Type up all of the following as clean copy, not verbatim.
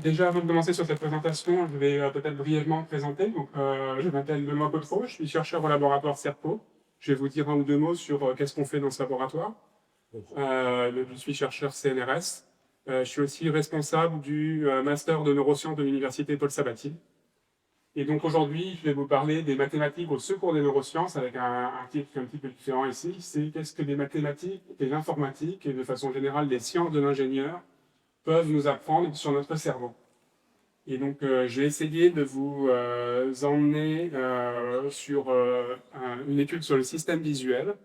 Déjà, avant de commencer sur cette présentation, je vais peut-être brièvement me présenter. Donc, je m'appelle Benoît Potreau, je suis chercheur au laboratoire CERPO. Je vais vous dire un ou deux mots sur qu'est-ce qu'on fait dans ce laboratoire. Je suis chercheur CNRS. Je suis aussi responsable du master de neurosciences de l'université Paul Sabatier. Et donc aujourd'hui, je vais vous parler des mathématiques au secours des neurosciences avec un titre un petit peu différent ici. C'est qu'est-ce que les mathématiques et l'informatique et de façon générale les sciences de l'ingénieur peuvent nous apprendre sur notre cerveau. Et donc, je vais essayer de vous emmener sur une étude sur le système visuel,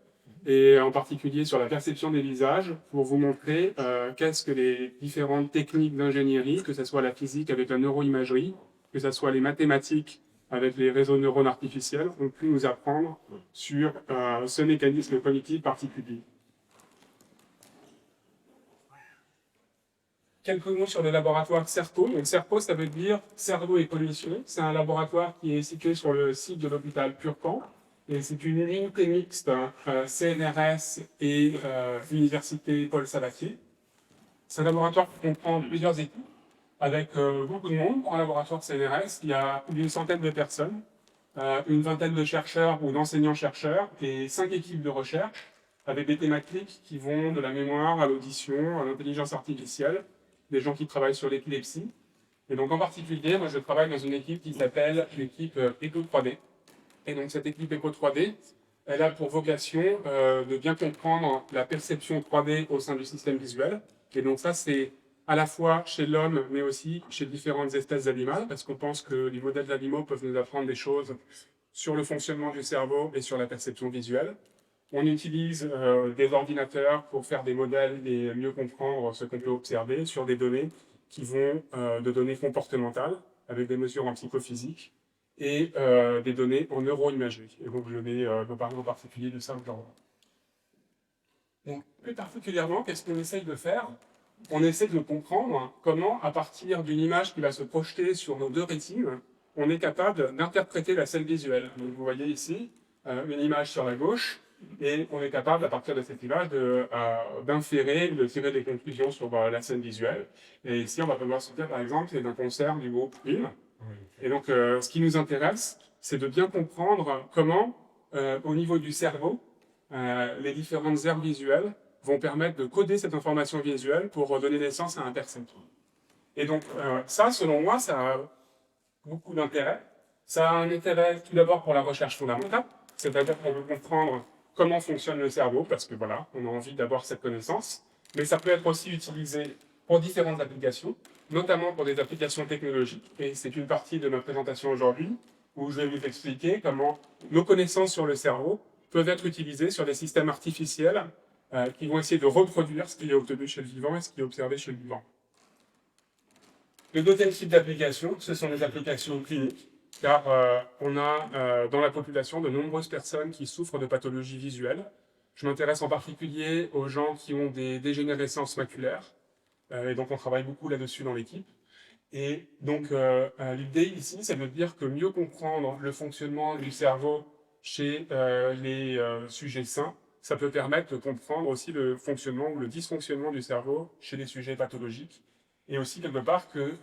et en particulier sur la perception des visages, pour vous montrer qu'est-ce que les différentes techniques d'ingénierie, que ce soit la physique avec la neuroimagerie, que ce soit les mathématiques avec les réseaux de neurones artificiels, ont pu nous apprendre sur ce mécanisme cognitif particulier. Quelques mots sur le laboratoire CERPO. Donc CERPO, ça veut dire cerveau et pollution. C'est un laboratoire qui est situé sur le site de l'hôpital Purpan. Et c'est une unité mixte CNRS et Université Paul Sabatier. C'est un laboratoire qui comprend plusieurs équipes, avec beaucoup de monde. Dans le laboratoire CNRS, il y a plus d'une centaine de personnes, une vingtaine de chercheurs ou d'enseignants-chercheurs et 5 équipes de recherche, avec des thématiques qui vont de la mémoire à l'audition, à l'intelligence artificielle, des gens qui travaillent sur l'épilepsie. Et donc en particulier, moi je travaille dans une équipe qui s'appelle l'équipe Eco 3D. Et donc cette équipe Eco 3D, elle a pour vocation de bien comprendre la perception 3D au sein du système visuel. Et donc ça c'est à la fois chez l'homme, mais aussi chez différentes espèces animales, parce qu'on pense que les modèles animaux peuvent nous apprendre des choses sur le fonctionnement du cerveau et sur la perception visuelle. On utilise des ordinateurs pour faire des modèles et mieux comprendre ce qu'on peut observer sur des données qui vont de données comportementales avec des mesures en psychophysique et des données en neuroimagerie. Et donc je vais vous parler en particulier de ça aujourd'hui. Donc plus particulièrement, qu'est-ce qu'on essaye de faire? On essaie de comprendre comment, à partir d'une image qui va se projeter sur nos deux rétines, on est capable d'interpréter la scène visuelle. Donc vous voyez ici une image sur la gauche, et on est capable, à partir de cette image, d'inférer, de tirer des conclusions sur la scène visuelle. Et ici, on va pouvoir se dire, par exemple, c'est d'un concert du groupe Queen. Et donc, ce qui nous intéresse, c'est de bien comprendre comment, au niveau du cerveau, les différentes aires visuelles vont permettre de coder cette information visuelle pour donner naissance à un percepteur. Et donc, ça, selon moi, ça a beaucoup d'intérêt. Ça a un intérêt tout d'abord pour la recherche fondamentale, c'est-à-dire qu'on veut comprendre comment fonctionne le cerveau, parce que voilà, on a envie d'avoir cette connaissance, mais ça peut être aussi utilisé pour différentes applications, notamment pour des applications technologiques, et c'est une partie de ma présentation aujourd'hui, où je vais vous expliquer comment nos connaissances sur le cerveau peuvent être utilisées sur des systèmes artificiels qui vont essayer de reproduire ce qui est obtenu chez le vivant et ce qui est observé chez le vivant. Le deuxième type d'application, ce sont les applications cliniques, car on a dans la population de nombreuses personnes qui souffrent de pathologies visuelles. Je m'intéresse en particulier aux gens qui ont des dégénérescences maculaires, et donc on travaille beaucoup là-dessus dans l'équipe. Et donc l'idée ici, c'est de dire que mieux comprendre le fonctionnement du cerveau chez les sujets sains, ça peut permettre de comprendre aussi le fonctionnement ou le dysfonctionnement du cerveau chez les sujets pathologiques. Et aussi, quelque part, que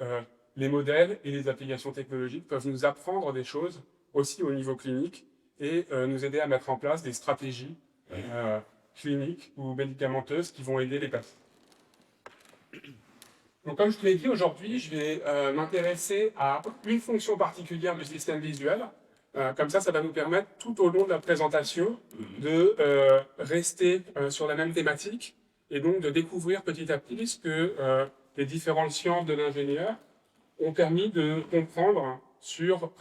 les modèles et les applications technologiques peuvent nous apprendre des choses aussi au niveau clinique et nous aider à mettre en place des stratégies cliniques ou médicamenteuses qui vont aider les patients. Donc, comme je te l'ai dit, aujourd'hui, je vais m'intéresser à une fonction particulière du système visuel. Comme ça va nous permettre, tout au long de la présentation, de rester sur la même thématique et donc de découvrir petit à petit ce que les différentes sciences de l'ingénieur ont permis de comprendre sur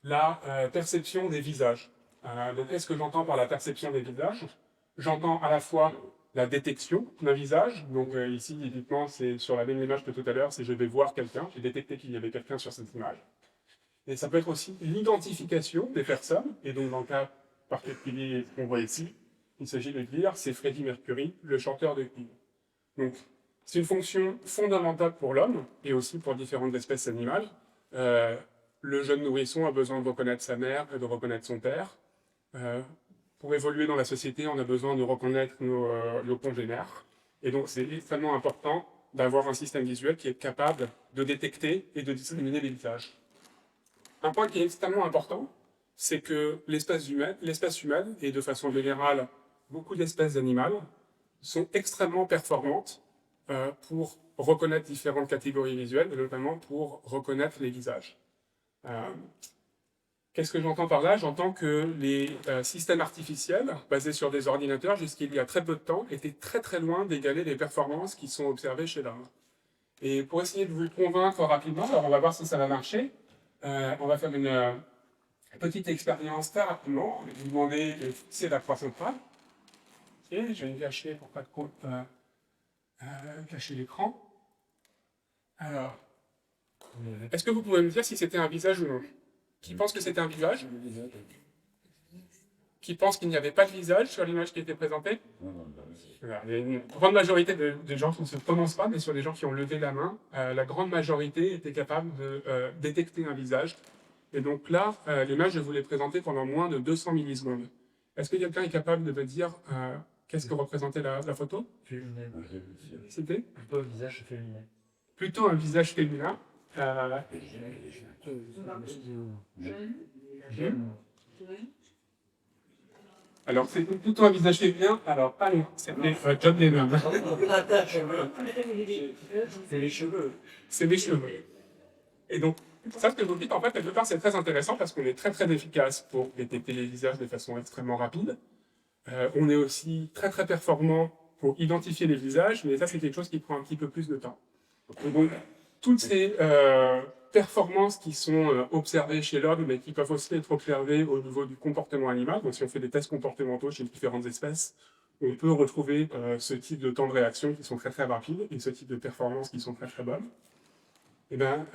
la perception des visages. Donc, qu'est-ce que j'entends par la perception des visages? J'entends à la fois la détection d'un visage. Donc ici, typiquement, c'est sur la même image que tout à l'heure, c'est je vais voir quelqu'un, j'ai détecté qu'il y avait quelqu'un sur cette image. Et ça peut être aussi l'identification des personnes. Et donc, dans le cas particulier qu'on voit ici, il s'agit de dire c'est Freddie Mercury, le chanteur de Queen. Donc, c'est une fonction fondamentale pour l'homme et aussi pour différentes espèces animales. Le jeune nourrisson a besoin de reconnaître sa mère et de reconnaître son père. Pour évoluer dans la société, on a besoin de reconnaître nos congénères. Et donc, c'est extrêmement important d'avoir un système visuel qui est capable de détecter et de discriminer les visages. Un point qui est extrêmement important, c'est que l'espèce humaine, et de façon générale, beaucoup d'espèces animales, sont extrêmement performantes pour reconnaître différentes catégories visuelles, et notamment pour reconnaître les visages. Qu'est-ce que j'entends par là? J'entends que les systèmes artificiels, basés sur des ordinateurs, jusqu'il y a très peu de temps, étaient très très loin d'égaler les performances qui sont observées chez l'homme. Et pour essayer de vous convaincre rapidement, alors on va voir si ça va marcher, on va faire une petite expérience très rapidement. Je vais vous demander de fixer la croix centrale. Ok, je vais me cacher pour pas cacher l'écran. Alors, est-ce que vous pouvez me dire si c'était un visage ou non? Qui pense que c'était un visage? Qui pense qu'il n'y avait pas de visage sur l'image qui était présentée? Voilà. Il y a une grande majorité de gens qui ne se prononcent pas, mais sur les gens qui ont levé la main, la grande majorité était capable de détecter un visage. Et donc là, l'image, je vous l'ai présentée pendant moins de 200 millisecondes. Est-ce que quelqu'un est capable de me dire qu'est-ce que représentait la photo? Féminin. C'était Plutôt un visage féminin. plutôt un visage féminin. Alors, c'est plutôt un visage féminin. Alors, pas loin. C'était John Lennon. C'est les cheveux. C'est des cheveux. Et donc, ça, ce que vous dites, en fait, quelque part, c'est très intéressant parce qu'on est très, très efficace pour détecter les visages de façon extrêmement rapide. On est aussi très, très performant pour identifier les visages, mais ça, c'est quelque chose qui prend un petit peu plus de temps. Et donc, toutes ces performances qui sont observées chez l'homme, mais qui peuvent aussi être observées au niveau du comportement animal, donc si on fait des tests comportementaux chez différentes espèces, on peut retrouver ce type de temps de réaction qui sont très, très rapides et ce type de performances qui sont très, très bonnes. Et bien,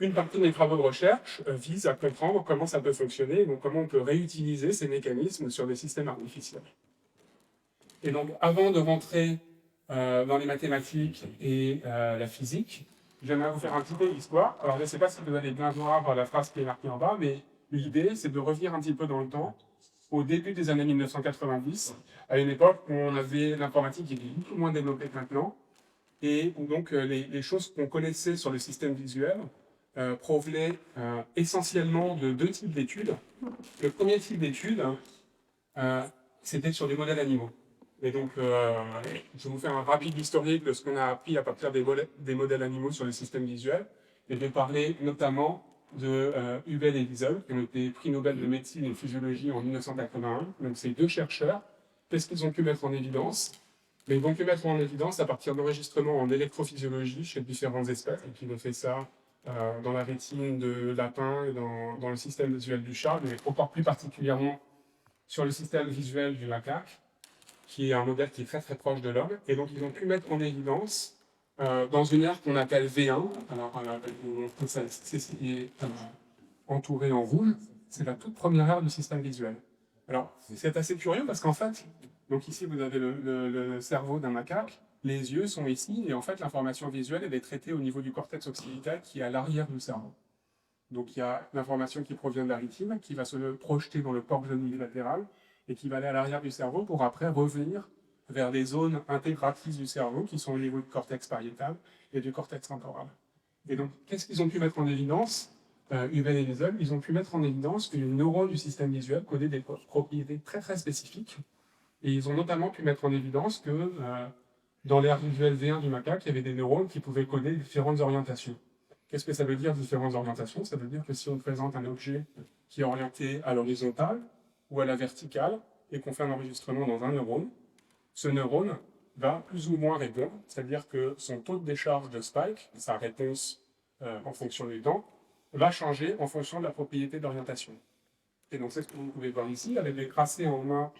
une partie de mes travaux de recherche vise à comprendre comment ça peut fonctionner, donc comment on peut réutiliser ces mécanismes sur des systèmes artificiels. Et donc, avant de rentrer dans les mathématiques et la physique, j'aimerais vous faire un petit peu d'histoire. Alors, je ne sais pas si vous allez bien voir la phrase qui est marquée en bas, mais l'idée, c'est de revenir un petit peu dans le temps, au début des années 1990, à une époque où on avait l'informatique qui était beaucoup moins développée que maintenant, et où donc les choses qu'on connaissait sur le système visuel provenaient essentiellement de deux types d'études. Le premier type d'études, c'était sur des modèles animaux. Et donc, je vais vous faire un rapide historique de ce qu'on a appris à partir des modèles animaux sur le système visuel. Et je vais parler notamment de Hubel et Wiesel, qui ont été prix Nobel de médecine et de physiologie en 1981. Donc, ces deux chercheurs, qu'est-ce qu'ils ont pu mettre en évidence? Mais ils ont pu mettre en évidence à partir d'enregistrements en électrophysiologie chez différentes espèces. Et puis, ils ont fait ça dans la rétine de lapins et dans le système visuel du chat, mais encore plus particulièrement sur le système visuel du macaque, qui est un modèle qui est très très proche de l'homme. Et donc, ils ont pu mettre en évidence dans une ère qu'on appelle V1, alors c'est entouré en rouge, c'est la toute première ère du système visuel. Alors, c'est assez curieux parce qu'en fait, donc ici vous avez le cerveau d'un macaque, les yeux sont ici, et en fait l'information visuelle elle est traitée au niveau du cortex occipital qui est à l'arrière du cerveau. Donc il y a l'information qui provient de la rétine, qui va se projeter dans le port latéral, et qui va aller à l'arrière du cerveau pour après revenir vers les zones intégratrices du cerveau qui sont au niveau du cortex pariétal et du cortex temporal. Et donc, qu'est-ce qu'ils ont pu mettre en évidence Hubel et Wiesel, ils ont pu mettre en évidence que les neurones du système visuel codaient des propriétés très très spécifiques. Et ils ont notamment pu mettre en évidence que dans l'aire visuelle V1 du macaque, il y avait des neurones qui pouvaient coder différentes orientations. Qu'est-ce que ça veut dire, différentes orientations? Ça veut dire que si on présente un objet qui est orienté à l'horizontale ou à la verticale, et qu'on fait un enregistrement dans un neurone, ce neurone va plus ou moins répondre, c'est-à-dire que son taux de décharge de spike, sa réponse en fonction du temps, va changer en fonction de la propriété d'orientation. Et donc c'est ce que vous pouvez voir ici, avec des tracés en main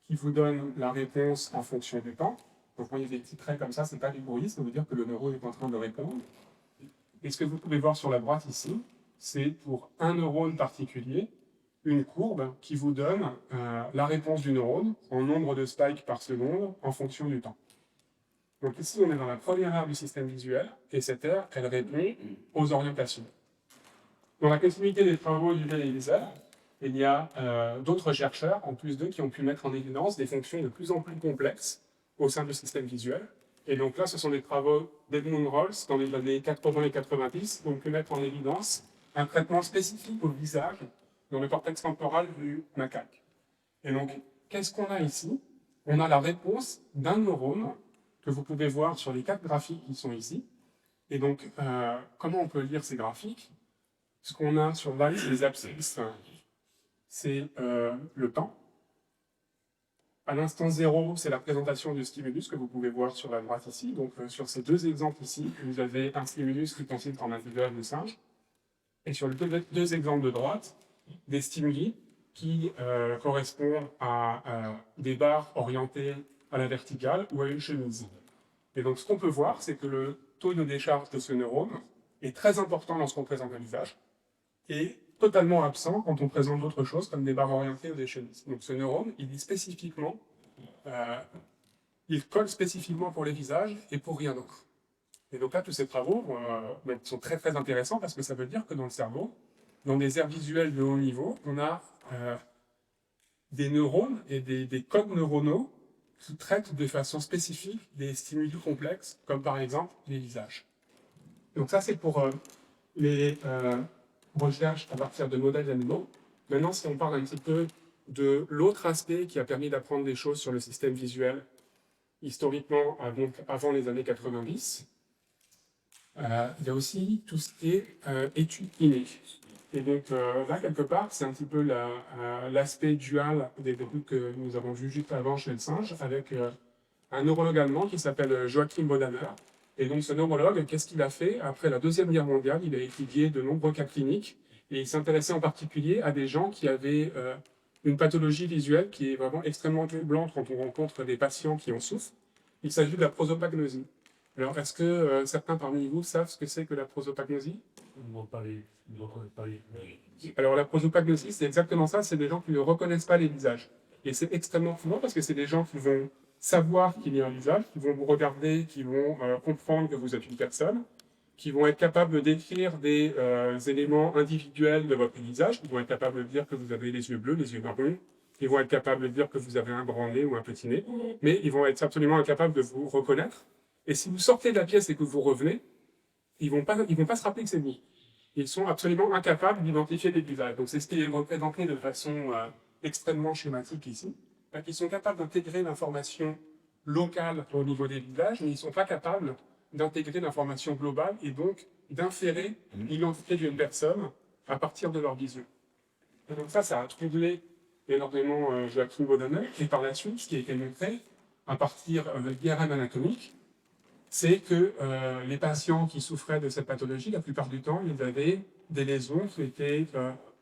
qui vous donnent la réponse en fonction du temps. Donc vous voyez des petits traits comme ça, c'est pas du bruit, ça veut dire que le neurone est en train de répondre. Et ce que vous pouvez voir sur la droite ici, c'est pour un neurone particulier, une courbe qui vous donne la réponse du neurone en nombre de spikes par seconde en fonction du temps. Donc ici, on est dans la première ère du système visuel, et cette ère, elle répond aux orientations. Dans la continuité des travaux d'Hubel et Wiesel, il y a d'autres chercheurs, en plus d'eux, qui ont pu mettre en évidence des fonctions de plus en plus complexes au sein du système visuel. Et donc là, ce sont des travaux d'Edmund Rolls dans les années 80 et 90, qui ont pu mettre en évidence un traitement spécifique au visage dans le cortex temporal du macaque. Et donc, qu'est-ce qu'on a ici? On a la réponse d'un neurone que vous pouvez voir sur les 4 graphiques qui sont ici. Et donc, comment on peut lire ces graphiques? Ce qu'on a sur l'axe des abscisses, c'est le temps. À l'instant 0, c'est la présentation du stimulus que vous pouvez voir sur la droite ici. Donc, sur ces 2 exemples ici, vous avez un stimulus qui consiste en un visage de singe. Et sur les deux exemples de droite, des stimuli qui correspondent à des barres orientées à la verticale ou à une chemise. Et donc, ce qu'on peut voir, c'est que le taux de décharge de ce neurone est très important lorsqu'on présente un visage et totalement absent quand on présente d'autres choses comme des barres orientées ou des chemises. Donc, ce neurone, il dit spécifiquement, il colle spécifiquement pour les visages et pour rien d'autre. Et donc là, tous ces travaux sont très très intéressants parce que ça veut dire que dans le cerveau, dans des aires visuelles de haut niveau, on a des neurones et des codes neuronaux qui traitent de façon spécifique des stimuli complexes, comme par exemple les visages. Donc ça, c'est pour les recherches à partir de modèles animaux. Maintenant, si on parle un petit peu de l'autre aspect qui a permis d'apprendre des choses sur le système visuel, historiquement, avant les années 90, il y a aussi tout ce qui est études innées. Et donc là, quelque part, c'est un petit peu l'aspect dual des trucs que nous avons vus juste avant chez le singe, avec un neurologue allemand qui s'appelle Joachim Bodamer. Et donc ce neurologue, qu'est-ce qu'il a fait? Après la Deuxième Guerre mondiale, il a étudié de nombreux cas cliniques, et il s'intéressait en particulier à des gens qui avaient une pathologie visuelle qui est vraiment extrêmement troublante quand on rencontre des patients qui en souffrent. Il s'agit de la prosopagnosie. Alors, est-ce que certains parmi vous savent ce que c'est que la prosopagnosie? Alors, la prosopagnosie, c'est exactement ça, c'est des gens qui ne reconnaissent pas les visages. Et c'est extrêmement souvent parce que c'est des gens qui vont savoir qu'il y a un visage, qui vont vous regarder, qui vont comprendre que vous êtes une personne, qui vont être capables de décrire des éléments individuels de votre visage, qui vont être capables de dire que vous avez les yeux bleus, les yeux marrons, ils vont être capables de dire que vous avez un grand nez ou un petit nez, mais ils vont être absolument incapables de vous reconnaître. Et si vous sortez de la pièce et que vous revenez, ils vont pas se rappeler que c'est vous. Ils sont absolument incapables d'identifier des visages. Donc c'est ce qui est représenté de façon extrêmement schématique ici. Ils sont capables d'intégrer l'information locale au niveau des visages, mais ils ne sont pas capables d'intégrer l'information globale et donc d'inférer l'identité d'une personne à partir de leur vision. Et donc ça a troublé énormément Joachim Bodamer, et par la suite, ce qui a été montré à partir d'IRM anatomique, c'est que les patients qui souffraient de cette pathologie, la plupart du temps, ils avaient des lésions qui étaient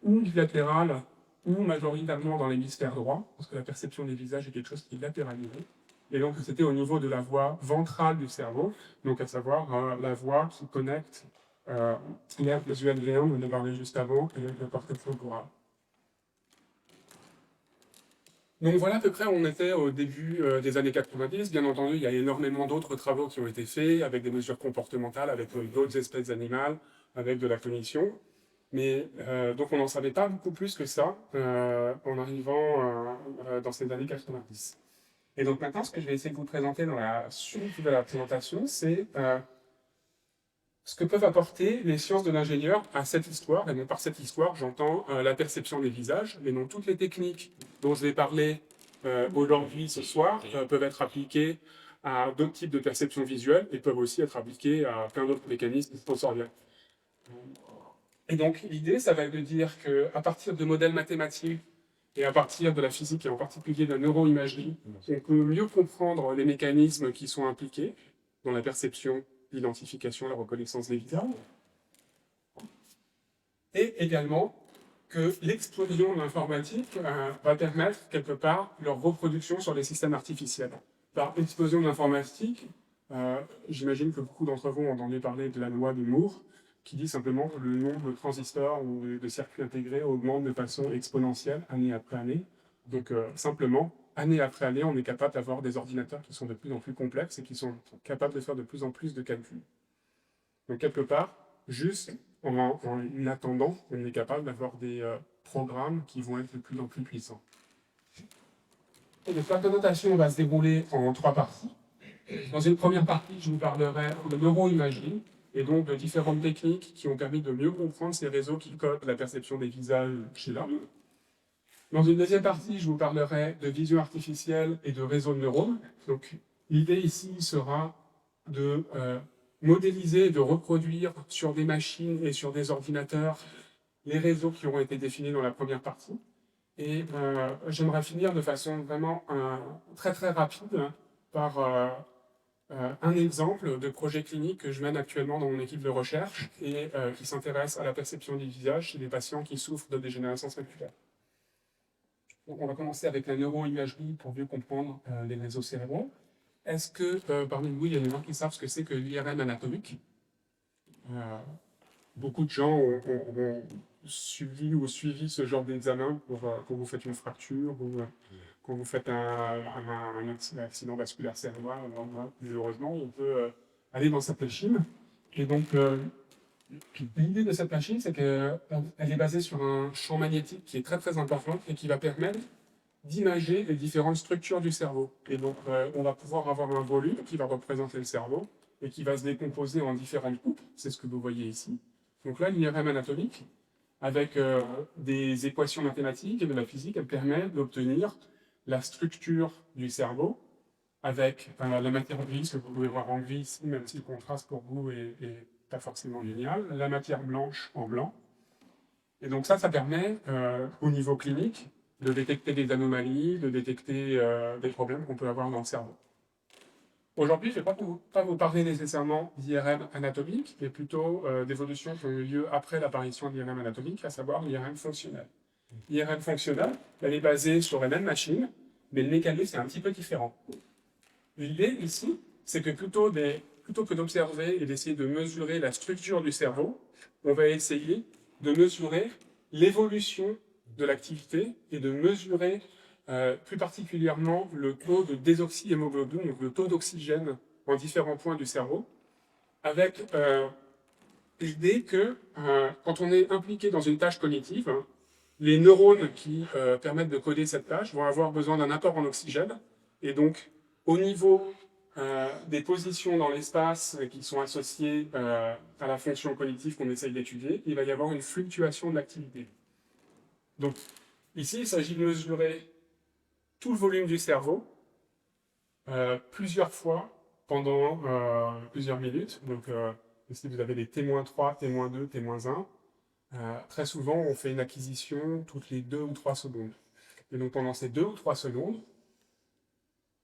ou bilatérales ou majoritairement dans l'hémisphère droit, parce que la perception des visages est quelque chose qui est latéralisé. Et donc, c'était au niveau de la voie ventrale du cerveau, donc à savoir la voie qui connecte l'aire visuelle V1, on en a parlé juste avant, et le cortex temporal. Donc voilà à peu près où on était au début des années 90. Bien entendu, il y a énormément d'autres travaux qui ont été faits avec des mesures comportementales, avec d'autres espèces animales, avec de la cognition. Mais donc on n'en savait pas beaucoup plus que ça en arrivant dans ces années 90. Et donc maintenant, ce que je vais essayer de vous présenter dans la suite de la présentation, c'est ce que peuvent apporter les sciences de l'ingénieur à cette histoire. Et non, par cette histoire, j'entends la perception des visages, mais non toutes les techniques dont je vais parler aujourd'hui, ce soir, peuvent être appliquées à d'autres types de perceptions visuelles et peuvent aussi être appliquées à plein d'autres mécanismes sensoriels. Et donc l'idée, ça va être de dire qu'à partir de modèles mathématiques et à partir de la physique et en particulier de la neuroimagerie, on peut mieux comprendre les mécanismes qui sont impliqués dans la perception, l'identification, la reconnaissance des visages. Et également que l'explosion de l'informatique va permettre quelque part leur reproduction sur les systèmes artificiels. Par explosion de l'informatique, j'imagine que beaucoup d'entre vous ont entendu parler de la loi de Moore, qui dit simplement que le nombre de transistors ou de circuits intégrés augmente de façon exponentielle année après année. Donc simplement, année après année, on est capable d'avoir des ordinateurs qui sont de plus en plus complexes et qui sont capables de faire de plus en plus de calculs. Donc quelque part, juste en attendant, on est capable d'avoir des programmes qui vont être de plus en plus puissants. Et donc la présentation va se dérouler en 3 parties. Dans une première partie, je vous parlerai de neuroimagerie et donc de différentes techniques qui ont permis de mieux comprendre ces réseaux qui codent la perception des visages chez l'homme. Dans une deuxième partie, je vous parlerai de vision artificielle et de réseaux de neurones. Donc, l'idée ici sera de modéliser et de reproduire sur des machines et sur des ordinateurs les réseaux qui auront été définis dans la première partie. Et j'aimerais finir de façon vraiment très très rapide par un exemple de projet clinique que je mène actuellement dans mon équipe de recherche et qui s'intéresse à la perception du visage chez des patients qui souffrent de dégénérescence maculaire. Donc on va commencer avec la neuroimagerie pour mieux comprendre les réseaux cérébraux. Est-ce que parmi vous, il y a des gens qui savent ce que c'est que l'IRM anatomique? Beaucoup de gens ont suivi ce genre d'examen quand vous faites une fracture ou quand vous faites un accident vasculaire cérébral. Malheureusement, on peut aller dans cette machine. Et donc, l'idée de cette machine, c'est qu'elle est basée sur un champ magnétique qui est très très important et qui va permettre d'imager les différentes structures du cerveau. Et donc, on va pouvoir avoir un volume qui va représenter le cerveau et qui va se décomposer en différentes coupes. C'est ce que vous voyez ici. Donc là, l'IRM anatomique, avec des équations mathématiques et de la physique, elle permet d'obtenir la structure du cerveau avec la matière grise que vous pouvez voir en gris ici, même si le contraste pour vous est pas forcément génial, la matière blanche en blanc. Et donc ça permet, au niveau clinique, de détecter des anomalies, de détecter des problèmes qu'on peut avoir dans le cerveau. Aujourd'hui, je ne vais pas vous parler nécessairement d'IRM anatomique, mais plutôt d'évolutions qui ont eu lieu après l'apparition de l'IRM anatomique, à savoir l'IRM fonctionnel. L'IRM fonctionnel, elle est basée sur la même machine, mais le mécanisme est un petit peu différent. L'idée ici, c'est que plutôt que d'observer et d'essayer de mesurer la structure du cerveau, on va essayer de mesurer l'évolution de l'activité et de mesurer plus particulièrement le taux de désoxyhémoglobine, donc le taux d'oxygène en différents points du cerveau, avec l'idée que quand on est impliqué dans une tâche cognitive, les neurones qui permettent de coder cette tâche vont avoir besoin d'un apport en oxygène, et donc au niveau des positions dans l'espace qui sont associées à la fonction cognitive qu'on essaye d'étudier, il va y avoir une fluctuation de l'activité. Donc ici, il s'agit de mesurer tout le volume du cerveau plusieurs fois pendant plusieurs minutes. Donc ici, vous avez les T-3, T-2, T-1. Très souvent, on fait une acquisition toutes les 2 ou 3 secondes. Et donc pendant ces 2 ou 3 secondes,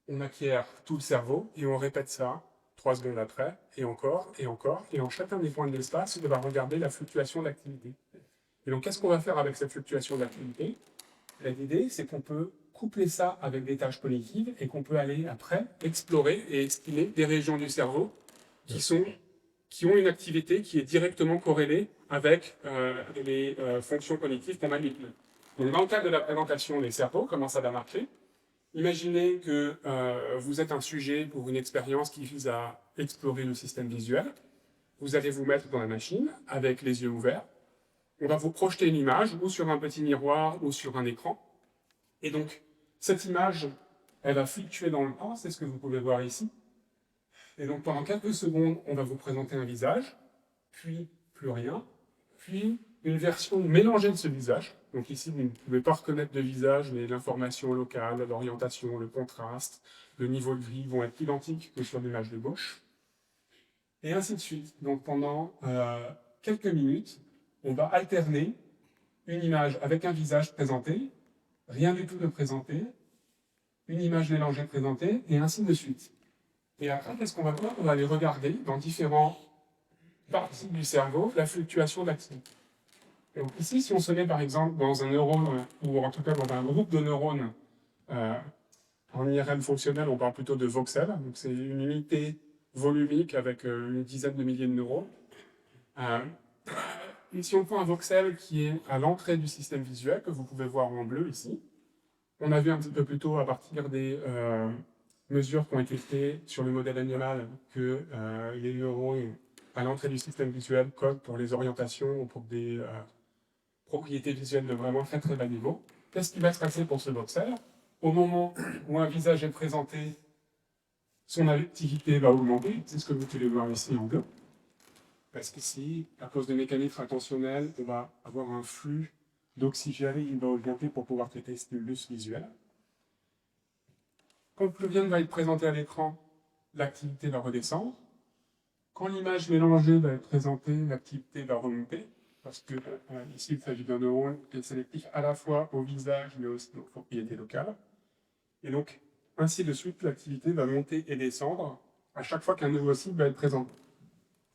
on acquiert tout le cerveau et on répète ça 3 secondes après, et encore, et encore. Et en chacun des points de l'espace, on va regarder la fluctuation de l'activité. Et donc, qu'est-ce qu'on va faire avec cette fluctuation de l'activité? L'idée, c'est qu'on peut coupler ça avec des tâches cognitives et qu'on peut aller après explorer et estimer des régions du cerveau qui ont une activité qui est directement corrélée avec les fonctions cognitives qu'on manipule. Donc, dans le cadre de la présentation des cerveaux, comment ça va marcher? Imaginez que vous êtes un sujet pour une expérience qui vise à explorer le système visuel. Vous allez vous mettre dans la machine avec les yeux ouverts. On va vous projeter une image, ou sur un petit miroir, ou sur un écran. Et donc, cette image, elle va fluctuer dans le temps, c'est ce que vous pouvez voir ici. Et donc, pendant quelques secondes, on va vous présenter un visage, puis plus rien, puis une version mélangée de ce visage. Donc ici, vous ne pouvez pas reconnaître de visage, mais l'information locale, l'orientation, le contraste, le niveau de gris vont être identiques que sur l'image de gauche. Et ainsi de suite. Donc pendant quelques minutes, on va alterner une image avec un visage présenté, rien du tout de présenté, une image mélangée présentée, et ainsi de suite. Et après, qu'est-ce qu'on va faire? On va aller regarder dans différentes parties du cerveau la fluctuation de l'activité. Donc ici, si on se met par exemple dans un neurone, ou en tout cas dans un groupe de neurones, en IRM fonctionnel, on parle plutôt de voxels, donc c'est une unité volumique avec une dizaine de milliers de neurones. Et si on prend un voxel qui est à l'entrée du système visuel, que vous pouvez voir en bleu ici, on a vu un petit peu plus tôt à partir des mesures qui ont été faites sur le modèle animal que les neurones à l'entrée du système visuel codent pour les orientations ou pour des propriétés visuelles de vraiment très très bas niveau. Qu'est-ce qui va se passer pour ce voxel? Au moment où un visage est présenté, son activité va augmenter. C'est ce que vous pouvez voir ici en bleu. Parce qu'ici, à cause de mécanismes intentionnels, on va avoir un flux d'oxygène qui va augmenter pour pouvoir traiter ce stimulus visuel. Quand le lien va être présenté à l'écran, l'activité va redescendre. Quand l'image mélangée va être présentée, l'activité va remonter. Parce que ici, il s'agit d'un neurone qui est sélectif à la fois au visage, mais aussi aux propriétés locales. Et donc, ainsi de suite, l'activité va monter et descendre à chaque fois qu'un nouveau cible va être présenté.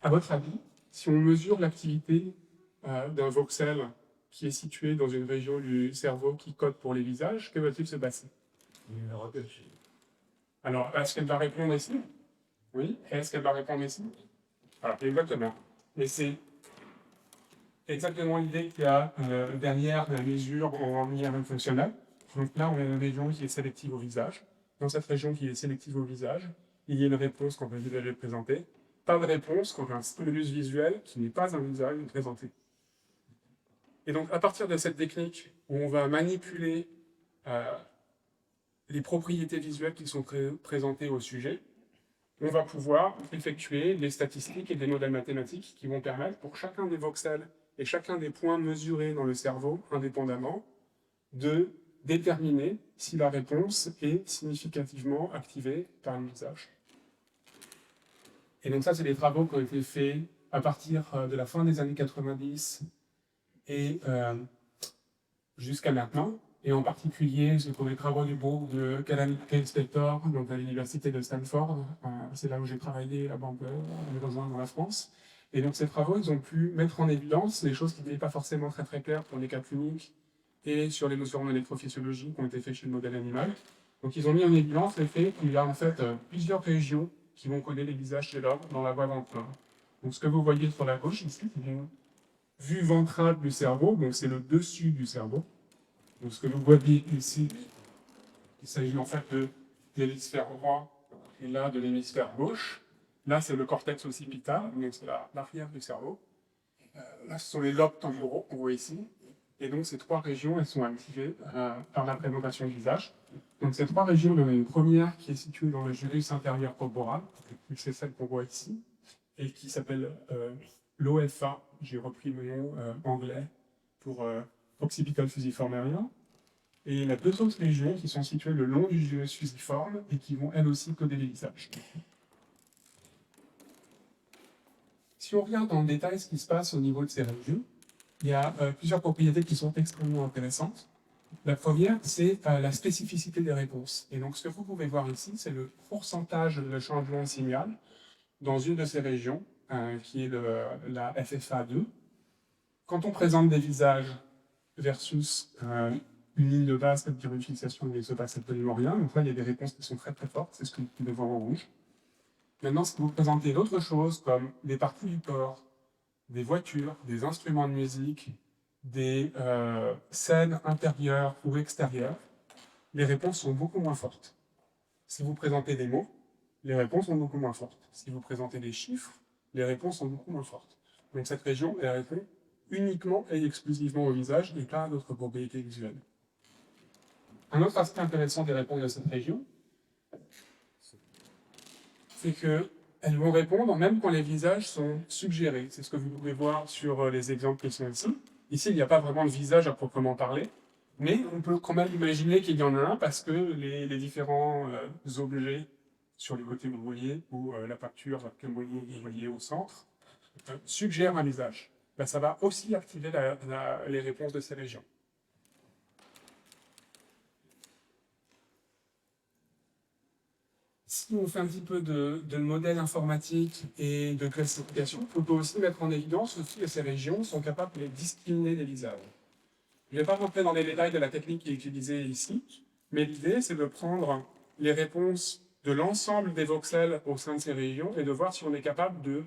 À votre avis, si on mesure l'activité d'un voxel qui est situé dans une région du cerveau qui code pour les visages, que va-t-il se passer? Alors, est-ce qu'elle va répondre ici? Oui. Est-ce qu'elle va répondre ici? Voilà, exactement. Et c'est exactement l'idée qu'il y a derrière la mesure en IRM fonctionnel. Donc là, on a une région qui est sélective au visage. Dans cette région qui est sélective au visage, il y a une réponse quand un visage est présenté. Pas de réponse quand un stimulus visuel qui n'est pas un visage est présenté. Et donc, à partir de cette technique où on va manipuler les propriétés visuelles qui sont présentées au sujet, on va pouvoir effectuer des statistiques et des modèles mathématiques qui vont permettre pour chacun des voxels et chacun des points mesurés dans le cerveau, indépendamment, de déterminer si la réponse est significativement activée par le visage. Et donc ça, c'est des travaux qui ont été faits à partir de la fin des années 90 et jusqu'à maintenant. Et en particulier, c'est pour les travaux du groupe de Kale Spector, donc à l'université de Stanford. C'est là où j'ai travaillé, là-bas on peut les rejoindre dans la France. Et donc ces travaux, ils ont pu mettre en évidence des choses qui n'étaient pas forcément très très claires pour les cas cliniques et sur les notions en électrophysiologie qui ont été faites chez le modèle animal. Donc ils ont mis en évidence le fait qu'il y a en fait plusieurs régions qui vont coder les visages chez l'homme dans la voie ventrale. Donc ce que vous voyez sur la gauche ici, c'est une vue ventrale du cerveau, donc c'est le dessus du cerveau. Donc ce que vous voyez ici, il s'agit en fait de l'hémisphère droit et là de l'hémisphère gauche. Là c'est le cortex occipital, donc c'est l'arrière du cerveau. Là ce sont les lobes temporaux qu'on voit ici. Et donc ces trois régions, elles sont activées par la présentation du visage. Donc ces trois régions, il y en a une première qui est située dans le gyrus intérieur corporal, c'est celle qu'on voit ici, et qui s'appelle l'OFA. J'ai repris le nom anglais pour occipital fusiforme aérien. Et il y a deux autres régions qui sont situées le long du gyrus fusiforme et qui vont elles aussi coder les visages. Si on regarde en détail ce qui se passe au niveau de ces régions, il y a plusieurs propriétés qui sont extrêmement intéressantes. La première, c'est la spécificité des réponses. Et donc, ce que vous pouvez voir ici, c'est le pourcentage de changement de signal dans une de ces régions, qui est la FFA2. Quand on présente des visages versus une ligne de base comme dire une fixation, il ne se passe absolument rien. Donc là, il y a des réponses qui sont très très fortes, c'est ce que vous pouvez voir en rouge. Maintenant, si vous présentez d'autres choses comme des parties du corps, des voitures, des instruments de musique, des scènes intérieures ou extérieures, les réponses sont beaucoup moins fortes. Si vous présentez des mots, les réponses sont beaucoup moins fortes. Si vous présentez des chiffres, les réponses sont beaucoup moins fortes. Donc cette région, elle répond uniquement et exclusivement au visage et pas à d'autres propriétés visuelles. Un autre aspect intéressant des réponses de cette région, c'est qu'elles vont répondre même quand les visages sont suggérés. C'est ce que vous pouvez voir sur les exemples qui sont ici. Ici, il n'y a pas vraiment de visage à proprement parler, mais on peut quand même imaginer qu'il y en a un parce que les différents objets sur les côtés que vous voyez, ou la peinture que vous voyez au centre, suggèrent un visage. Ben, ça va aussi activer les réponses de ces régions. Si on fait un petit peu de modèle informatique et de classification, on peut aussi mettre en évidence aussi que ces régions sont capables de discriminer les visages. Je ne vais pas rentrer dans les détails de la technique qui est utilisée ici, mais l'idée, c'est de prendre les réponses de l'ensemble des voxels au sein de ces régions et de voir si on est capable de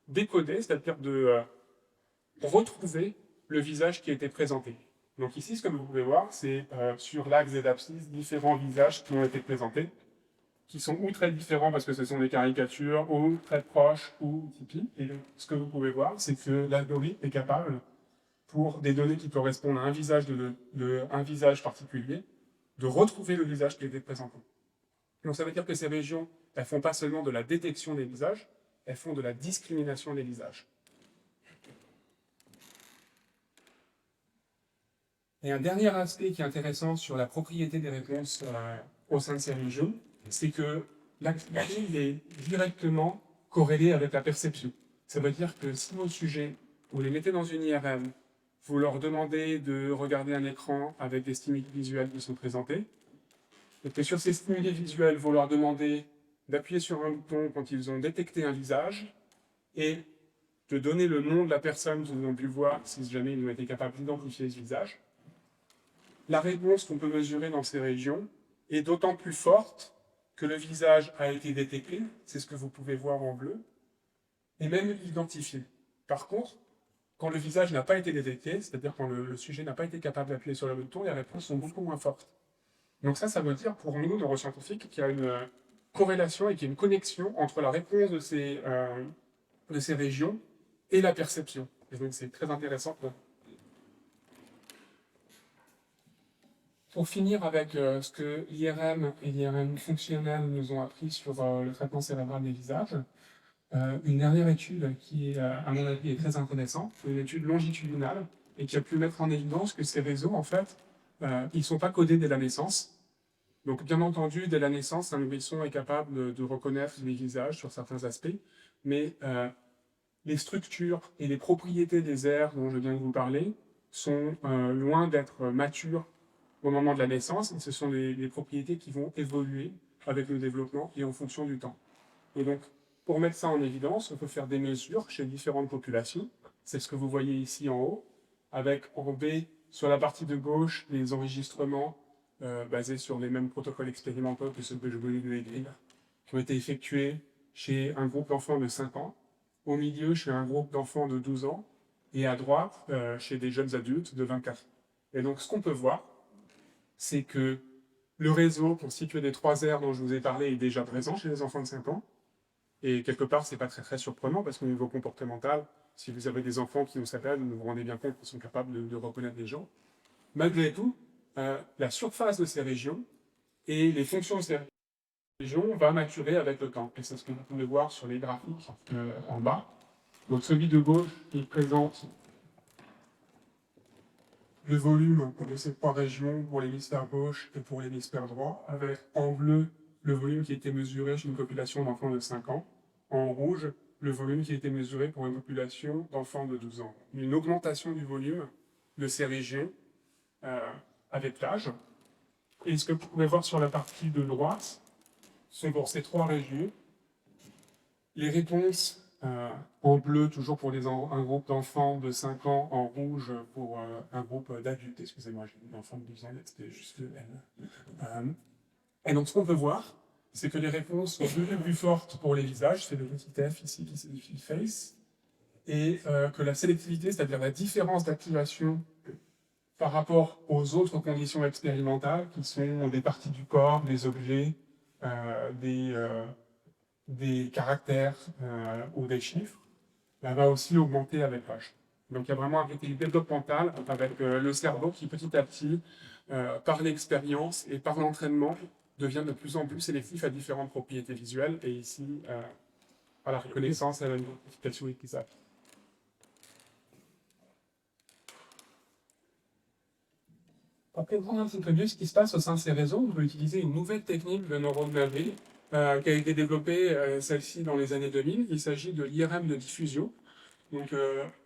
décoder, c'est-à-dire de retrouver le visage qui a été présenté. Donc ici, ce que vous pouvez voir, c'est sur l'axe des abscisses, différents visages qui ont été présentés, qui sont ou très différents parce que ce sont des caricatures, ou très proches, ou typiques. Et donc, ce que vous pouvez voir, c'est que l'algorithme est capable, pour des données qui correspondent à un visage, un visage particulier, de retrouver le visage qui a été présenté. Donc ça veut dire que ces régions, elles font pas seulement de la détection des visages, elles font de la discrimination des visages. Et un dernier aspect qui est intéressant sur la propriété des réponses au sein de ces régions, c'est que l'activité est directement corrélée avec la perception. Ça veut dire que si vos sujets, vous les mettez dans une IRM, vous leur demandez de regarder un écran avec des stimuli visuels qui sont présentés, et que sur ces stimuli visuels, vous leur demandez d'appuyer sur un bouton quand ils ont détecté un visage, et de donner le nom de la personne qu'ils ont pu voir, si jamais ils ont été capables d'identifier ce visage, la réponse qu'on peut mesurer dans ces régions est d'autant plus forte que le visage a été détecté, c'est ce que vous pouvez voir en bleu, et même identifié. Par contre, quand le visage n'a pas été détecté, c'est-à-dire quand le sujet n'a pas été capable d'appuyer sur le bouton, les réponses sont beaucoup moins fortes. Donc ça veut dire pour nous, neuroscientifiques, qu'il y a une corrélation et qu'il y a une connexion entre la réponse de ces régions et la perception. Et donc c'est très intéressant. Pour finir avec ce que l'IRM et l'IRM fonctionnel nous ont appris sur le traitement cérébral des visages, une dernière étude qui, à mon avis, est très intéressante, une étude longitudinale, et qui a pu mettre en évidence que ces réseaux, en fait, ils ne sont pas codés dès la naissance. Donc, bien entendu, dès la naissance, un nourrisson est capable de reconnaître les visages sur certains aspects, mais les structures et les propriétés des aires dont je viens de vous parler sont loin d'être matures au moment de la naissance, et ce sont des propriétés qui vont évoluer avec le développement et en fonction du temps. Et donc, pour mettre ça en évidence, on peut faire des mesures chez différentes populations. C'est ce que vous voyez ici en haut, avec en B, sur la partie de gauche, les enregistrements basés sur les mêmes protocoles expérimentaux que ceux que je venais de décrire, qui ont été effectués chez un groupe d'enfants de 5 ans, au milieu chez un groupe d'enfants de 12 ans, et à droite chez des jeunes adultes de 24 ans. Et donc, ce qu'on peut voir, c'est que le réseau constitué des 3 aires dont je vous ai parlé est déjà présent chez les enfants de 5 ans. Et quelque part, c'est pas très surprenant parce qu'au niveau comportemental, si vous avez des enfants qui nous s'appellent, vous vous rendez bien compte qu'ils sont capables de reconnaître les gens. Malgré tout, la surface de ces régions et les fonctions de ces régions va maturer avec le temps. Et c'est ce que vous pouvez voir sur les graphiques en bas. Donc celui de gauche, il présente le volume de ces 3 régions pour l'hémisphère gauche et pour l'hémisphère droit, avec en bleu le volume qui a été mesuré chez une population d'enfants de 5 ans, en rouge le volume qui a été mesuré pour une population d'enfants de 12 ans. Une augmentation du volume de ces régions avec l'âge. Et ce que vous pouvez voir sur la partie de droite sont pour ces 3 régions les réponses en bleu, toujours pour un groupe d'enfants de 5 ans, en rouge pour un groupe d'adultes. Excusez-moi, j'ai dit enfants de 12 ans, c'était juste le N. Et donc, ce qu'on peut voir, c'est que les réponses sont de plus fortes pour les visages, c'est le petit F ici qui signifie face, et que la sélectivité, c'est-à-dire la différence d'activation par rapport aux autres conditions expérimentales, qui sont des parties du corps, des objets, des caractères ou des chiffres, va aussi augmenter avec l'âge. Donc il y a vraiment un équilibre développemental avec le cerveau qui petit à petit, par l'expérience et par l'entraînement, devient de plus en plus sélectif à différentes propriétés visuelles, et ici à la reconnaissance et à l'identification utilisable. Pour comprendre un petit peu mieux ce qui se passe au sein de ces réseaux, on peut utiliser une nouvelle technique de neuroimagerie qui a été développée, celle-ci, dans les années 2000. Il s'agit de l'IRM de diffusion. Donc,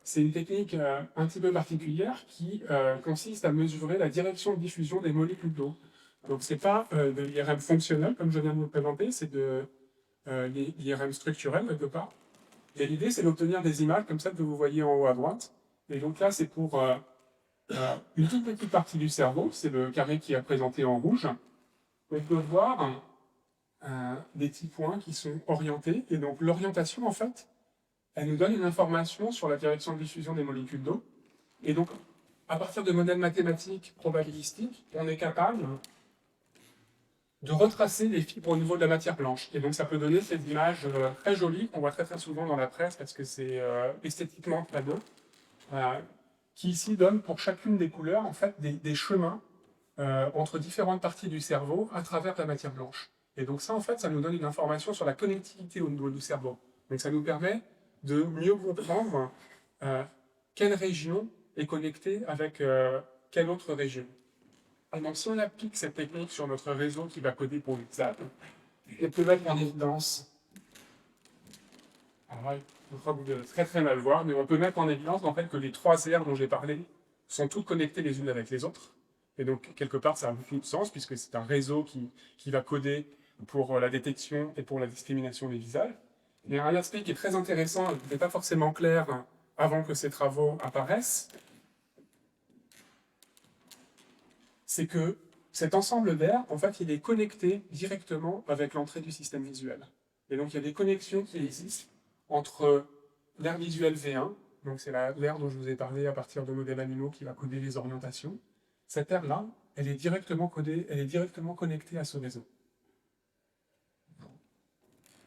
c'est une technique un petit peu particulière qui consiste à mesurer la direction de diffusion des molécules d'eau. Donc, ce n'est pas de l'IRM fonctionnel, comme je viens de vous le présenter, c'est de l'IRM structurel, quelque part. Et l'idée, c'est d'obtenir des images comme celles que vous voyez en haut à droite. Et donc là, c'est pour une toute petite partie du cerveau, c'est le carré qui est présenté en rouge. On peut voir des petits points qui sont orientés. Et donc, l'orientation, en fait, elle nous donne une information sur la direction de diffusion des molécules d'eau. Et donc, à partir de modèles mathématiques probabilistiques, on est capable de retracer les fibres au niveau de la matière blanche. Et donc, ça peut donner ces images très jolies qu'on voit très souvent dans la presse parce que c'est esthétiquement très beau, qui ici donnent pour chacune des couleurs, en fait, des chemins entre différentes parties du cerveau à travers la matière blanche. Et donc ça, en fait, ça nous donne une information sur la connectivité au niveau du cerveau. Donc ça nous permet de mieux comprendre quelle région est connectée avec quelle autre région. Et donc si on applique cette technique sur notre réseau qui va coder pour l'UXAD, on peut mettre en évidence, alors là, je crois que vous devez très très mal voir, mais on peut mettre en évidence en fait que les trois aires dont j'ai parlé sont toutes connectées les unes avec les autres. Et donc quelque part ça a beaucoup de sens puisque c'est un réseau qui va coder pour la détection et pour la discrimination des visages. Il y a un aspect qui est très intéressant et qui n'était pas forcément clair avant que ces travaux apparaissent, c'est que cet ensemble d'air, en fait, il est connecté directement avec l'entrée du système visuel. Et donc, il y a des connexions qui existent entre l'aire visuelle V1, donc c'est l'aire dont je vous ai parlé à partir de modèles animaux qui va coder les orientations. Cette aire-là, elle est directement codée, elle est directement connectée à ce réseau.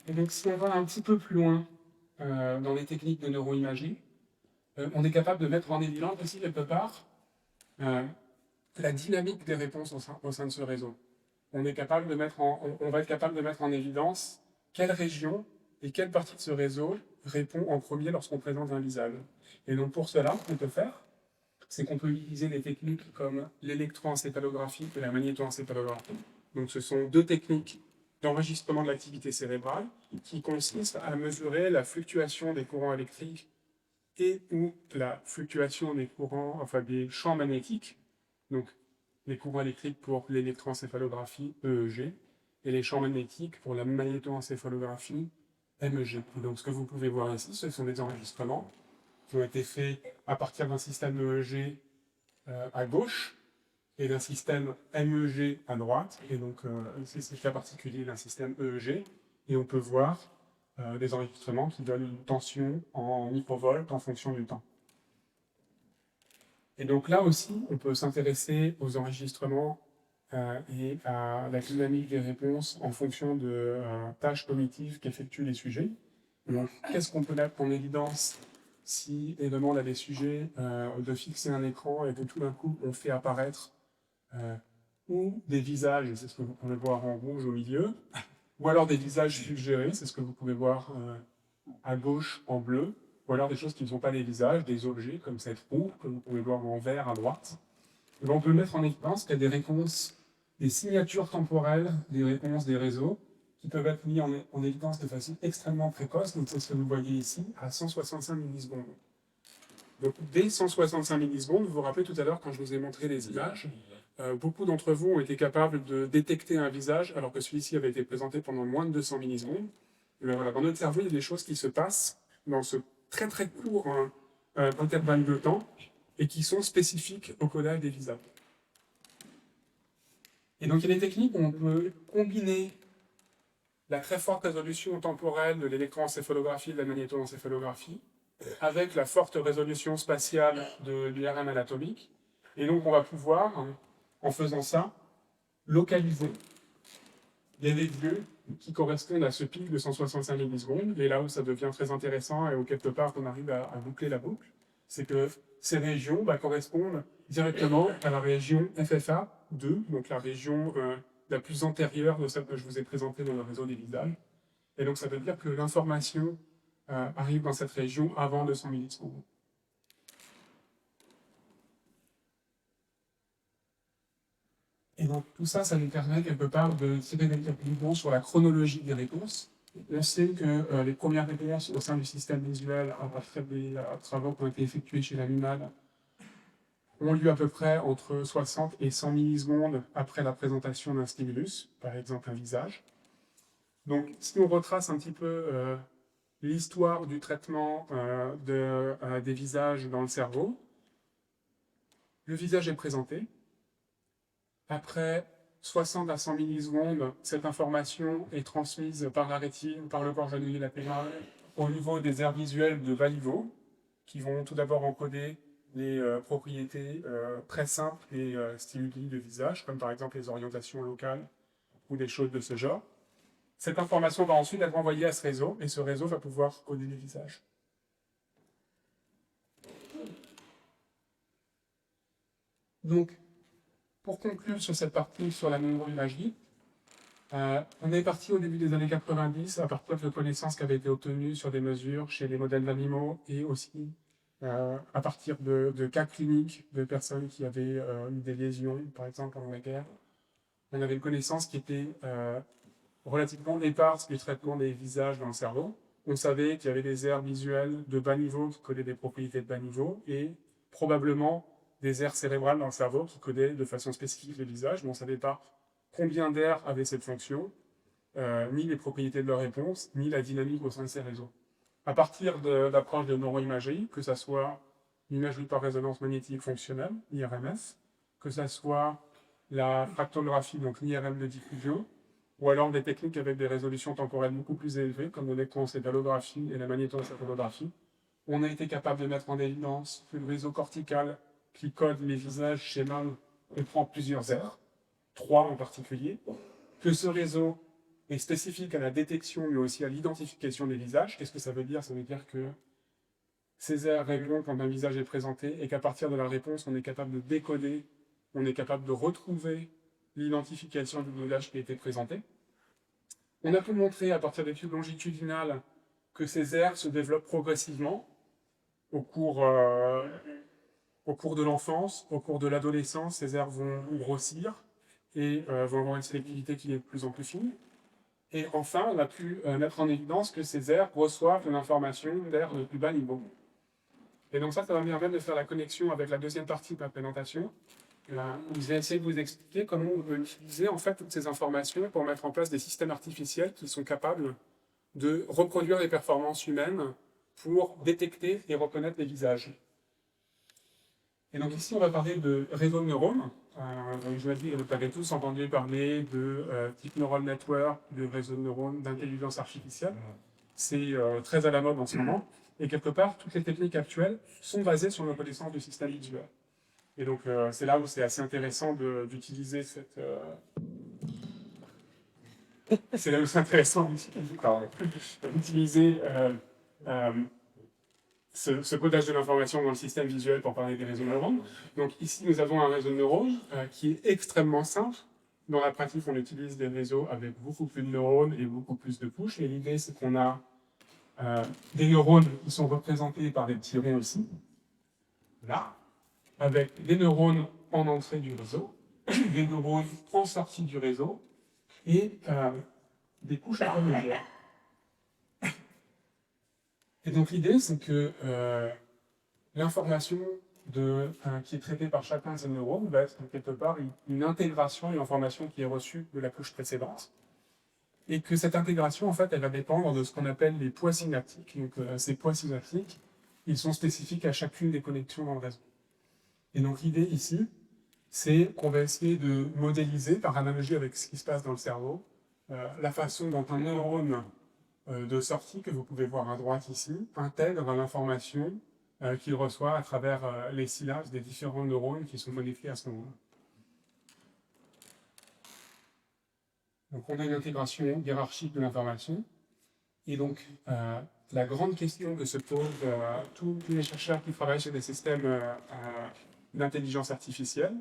Et donc, si on va un petit peu plus loin dans les techniques de neuroimagerie, on est capable de mettre en évidence aussi quelque part la dynamique des réponses au sein de ce réseau. On va être capable de mettre en évidence quelle région et quelle partie de ce réseau répond en premier lorsqu'on présente un visage. Et donc pour cela, ce qu'on peut faire, c'est qu'on peut utiliser des techniques comme l'électroencéphalographie et la magnétoencéphalographie. Donc ce sont deux techniques d'enregistrement de l'activité cérébrale qui consistent à mesurer la fluctuation des courants électriques et ou la fluctuation des courants, enfin des champs magnétiques, donc les courants électriques pour l'électroencéphalographie EEG et les champs magnétiques pour la magnétoencéphalographie MEG. Et donc ce que vous pouvez voir ici, ce sont des enregistrements qui ont été faits à partir d'un système EEG à gauche et d'un système MEG à droite. Et donc c'est le cas particulier d'un système EEG. Et on peut voir des enregistrements qui donnent une tension en microvolts en fonction du temps. Et donc là aussi, on peut s'intéresser aux enregistrements et à la dynamique des réponses en fonction de tâches cognitives qu'effectuent les sujets. Donc, qu'est-ce qu'on peut mettre en évidence si on demande à des sujets de fixer un écran et que tout d'un coup on fait apparaître ou des visages, c'est ce que vous pouvez voir en rouge au milieu, ou alors des visages suggérés, c'est ce que vous pouvez voir à gauche en bleu, ou alors des choses qui ne sont pas des visages, des objets comme cette roue que vous pouvez voir en vert à droite. Et on peut mettre en évidence qu'il y a des réponses, des signatures temporelles, des réponses des réseaux qui peuvent être mis en évidence de façon extrêmement précoce, donc c'est ce que vous voyez ici, à 165 millisecondes. Donc dès 165 millisecondes, vous vous rappelez tout à l'heure quand je vous ai montré les images, beaucoup d'entre vous ont été capables de détecter un visage alors que celui-ci avait été présenté pendant moins de 200 millisecondes. Et bien voilà, dans notre cerveau, il y a des choses qui se passent dans ce très très court intervalle de temps et qui sont spécifiques au codage des visages. Et donc il y a des techniques où on peut combiner la très forte résolution temporelle de l'électroencéphalographie et de la magnétoencéphalographie avec la forte résolution spatiale de l'IRM anatomique. Et donc on va pouvoir, en faisant ça, localiser des lieux qui correspondent à ce pic de 165 millisecondes. Et là où ça devient très intéressant et où quelque part on arrive à boucler la boucle, c'est que ces régions correspondent directement à la région FFA2, donc la région la plus antérieure de celle que je vous ai présentée dans le réseau des visages. Et donc ça veut dire que l'information arrive dans cette région avant 200 millisecondes. Et donc tout ça, ça nous permet quelque part de tirer des conclusions sur la chronologie des réponses. On sait que les premières réponses au sein du système visuel, à partir des travaux qui ont été effectués chez l'animal, ont lieu à peu près entre 60 et 100 millisecondes après la présentation d'un stimulus, par exemple un visage. Donc si on retrace un petit peu l'histoire du traitement des visages dans le cerveau, le visage est présenté. Après 60 à 100 millisecondes, cette information est transmise par la rétine, par le corps granulé latéral, au niveau des aires visuelles de bas niveau, qui vont tout d'abord encoder des propriétés très simples et stimuli de visage, comme par exemple les orientations locales ou des choses de ce genre. Cette information va ensuite être envoyée à ce réseau, et ce réseau va pouvoir coder les visages. Donc, pour conclure sur cette partie sur la neuroimagerie, On est parti au début des années 90 à partir de connaissances qui avaient été obtenues sur des mesures chez les modèles d'animaux et aussi à partir de cas cliniques de personnes qui avaient eu des lésions, par exemple pendant la guerre. On avait une connaissance qui était relativement éparse du traitement des visages dans le cerveau. On savait qu'il y avait des aires visuelles de bas niveau qui codaient des propriétés de bas niveau et probablement des aires cérébrales dans le cerveau qui codaient de façon spécifique le visage, mais on ne savait pas combien d'aires avaient cette fonction, ni les propriétés de leur réponse, ni la dynamique au sein de ces réseaux. À partir de l'approche de neuroimagerie, que ce soit l'imagerie par résonance magnétique fonctionnelle, IRMS, que ce soit la fractographie, donc l'IRM de diffusion, ou alors des techniques avec des résolutions temporelles beaucoup plus élevées, comme l'électroencéphalographie et la magnétoencéphalographie, on a été capable de mettre en évidence que le réseau cortical qui code les visages chez l'homme prend plusieurs aires, 3 en particulier, que ce réseau est spécifique à la détection mais aussi à l'identification des visages. Qu'est-ce que ça veut dire? Ça veut dire que ces aires répondent quand un visage est présenté et qu'à partir de la réponse, on est capable de décoder, on est capable de retrouver l'identification du visage qui a été présenté. On a pu montrer à partir d'études longitudinales que ces aires se développent progressivement au cours de l'enfance, au cours de l'adolescence, ces aires vont grossir et vont avoir une sélectivité qui est de plus en plus fine. Et enfin, on a pu mettre en évidence que ces aires reçoivent de l'information d'aires de plus bas niveau. Et donc ça va me permettre de faire la connexion avec la deuxième partie de ma présentation. Où je vais essayer de vous expliquer comment on peut utiliser en fait toutes ces informations pour mettre en place des systèmes artificiels qui sont capables de reproduire les performances humaines pour détecter et reconnaître les visages. Et donc ici, on va parler de réseaux de neurones. Je vais dire, vous avez tous entendu parler de Deep Neural Network, de réseaux de neurones d'intelligence artificielle. C'est très à la mode en ce moment. Et quelque part, toutes les techniques actuelles sont basées sur nos connaissances du système visuel. Et donc, c'est là où c'est assez intéressant d'utiliser cette... c'est là où c'est intéressant d'utiliser ce codage de l'information dans le système visuel pour parler des réseaux de neurones. Donc ici, nous avons un réseau de neurones qui est extrêmement simple. Dans la pratique, on utilise des réseaux avec beaucoup plus de neurones et beaucoup plus de couches. Et l'idée, c'est qu'on a des neurones qui sont représentés par des petits ronds ici, là, avec des neurones en entrée du réseau, des neurones en sortie du réseau, et des couches intermédiaires. Et donc l'idée, c'est que l'information qui est traitée par chacun de ces neurones va être quelque part une intégration, une information qui est reçue de la couche précédente, et que cette intégration, en fait, elle va dépendre de ce qu'on appelle les poids synaptiques. Donc ces poids synaptiques, ils sont spécifiques à chacune des connexions dans le réseau. Et donc l'idée ici, c'est qu'on va essayer de modéliser, par analogie avec ce qui se passe dans le cerveau, la façon dont un neurone de sortie, que vous pouvez voir à droite ici, intègre l'information qu'il reçoit à travers les synapses des différents neurones qui sont modifiés à ce moment-là. Donc on a une intégration hiérarchique de l'information, et donc la grande question que se posent tous les chercheurs qui travaillent sur des systèmes d'intelligence artificielle,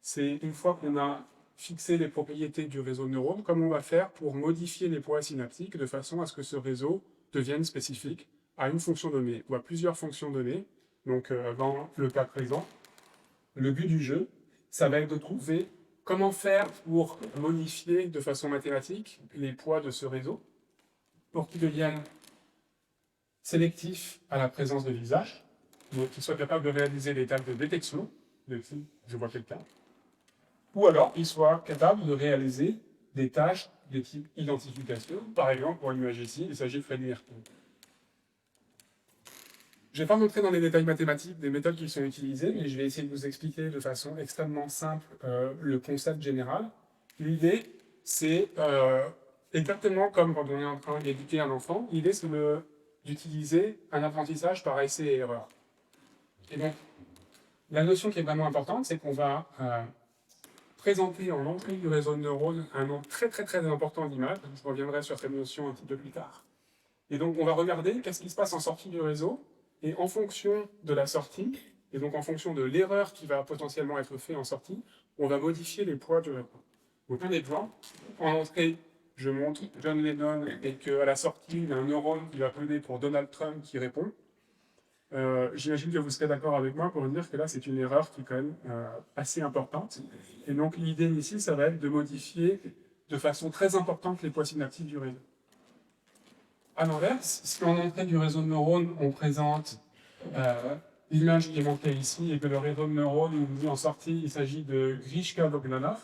c'est une fois qu'on a fixé les propriétés du réseau de neurones, comment on va faire pour modifier les poids synaptiques de façon à ce que ce réseau devienne spécifique à une fonction donnée ou à plusieurs fonctions données. Donc dans le cas présent, le but du jeu, ça va être de trouver comment faire pour modifier de façon mathématique les poids de ce réseau pour qu'il devienne sélectif à la présence de visage, donc qu'il soit capable de réaliser des tâches de détection, de type je vois quelqu'un, ou alors qu'il soit capable de réaliser des tâches de type identification. Par exemple, pour l'image ici, il s'agit de Freddy Mercury. Je ne vais pas rentrer dans les détails mathématiques des méthodes qui sont utilisées, mais je vais essayer de vous expliquer de façon extrêmement simple le concept général. L'idée, c'est exactement comme quand on est en train d'éduquer un enfant, l'idée c'est d'utiliser un apprentissage par essai et erreur. Et donc, la notion qui est vraiment importante, c'est qu'on va présenter en entrée du réseau de neurones un nombre très très très important d'images. Je reviendrai sur cette notion un petit peu plus tard. Et donc, on va regarder qu'est-ce qui se passe en sortie du réseau, et en fonction de la sortie, et donc en fonction de l'erreur qui va potentiellement être faite en sortie, on va modifier les poids du réseau. Donc un exemple, en entrée, je montre John Lennon et qu'à la sortie, il y a un neurone qui va coder pour Donald Trump qui répond, j'imagine que vous serez d'accord avec moi pour dire que là, c'est une erreur qui est quand même assez importante. Et donc, l'idée ici, ça va être de modifier de façon très importante les poids synaptiques du réseau. À l'inverse, si en entrée du réseau de neurones, on présente l'image qui est montrée ici et que le réseau de neurones nous dit en sortie, il s'agit de Grishka Bogdanov.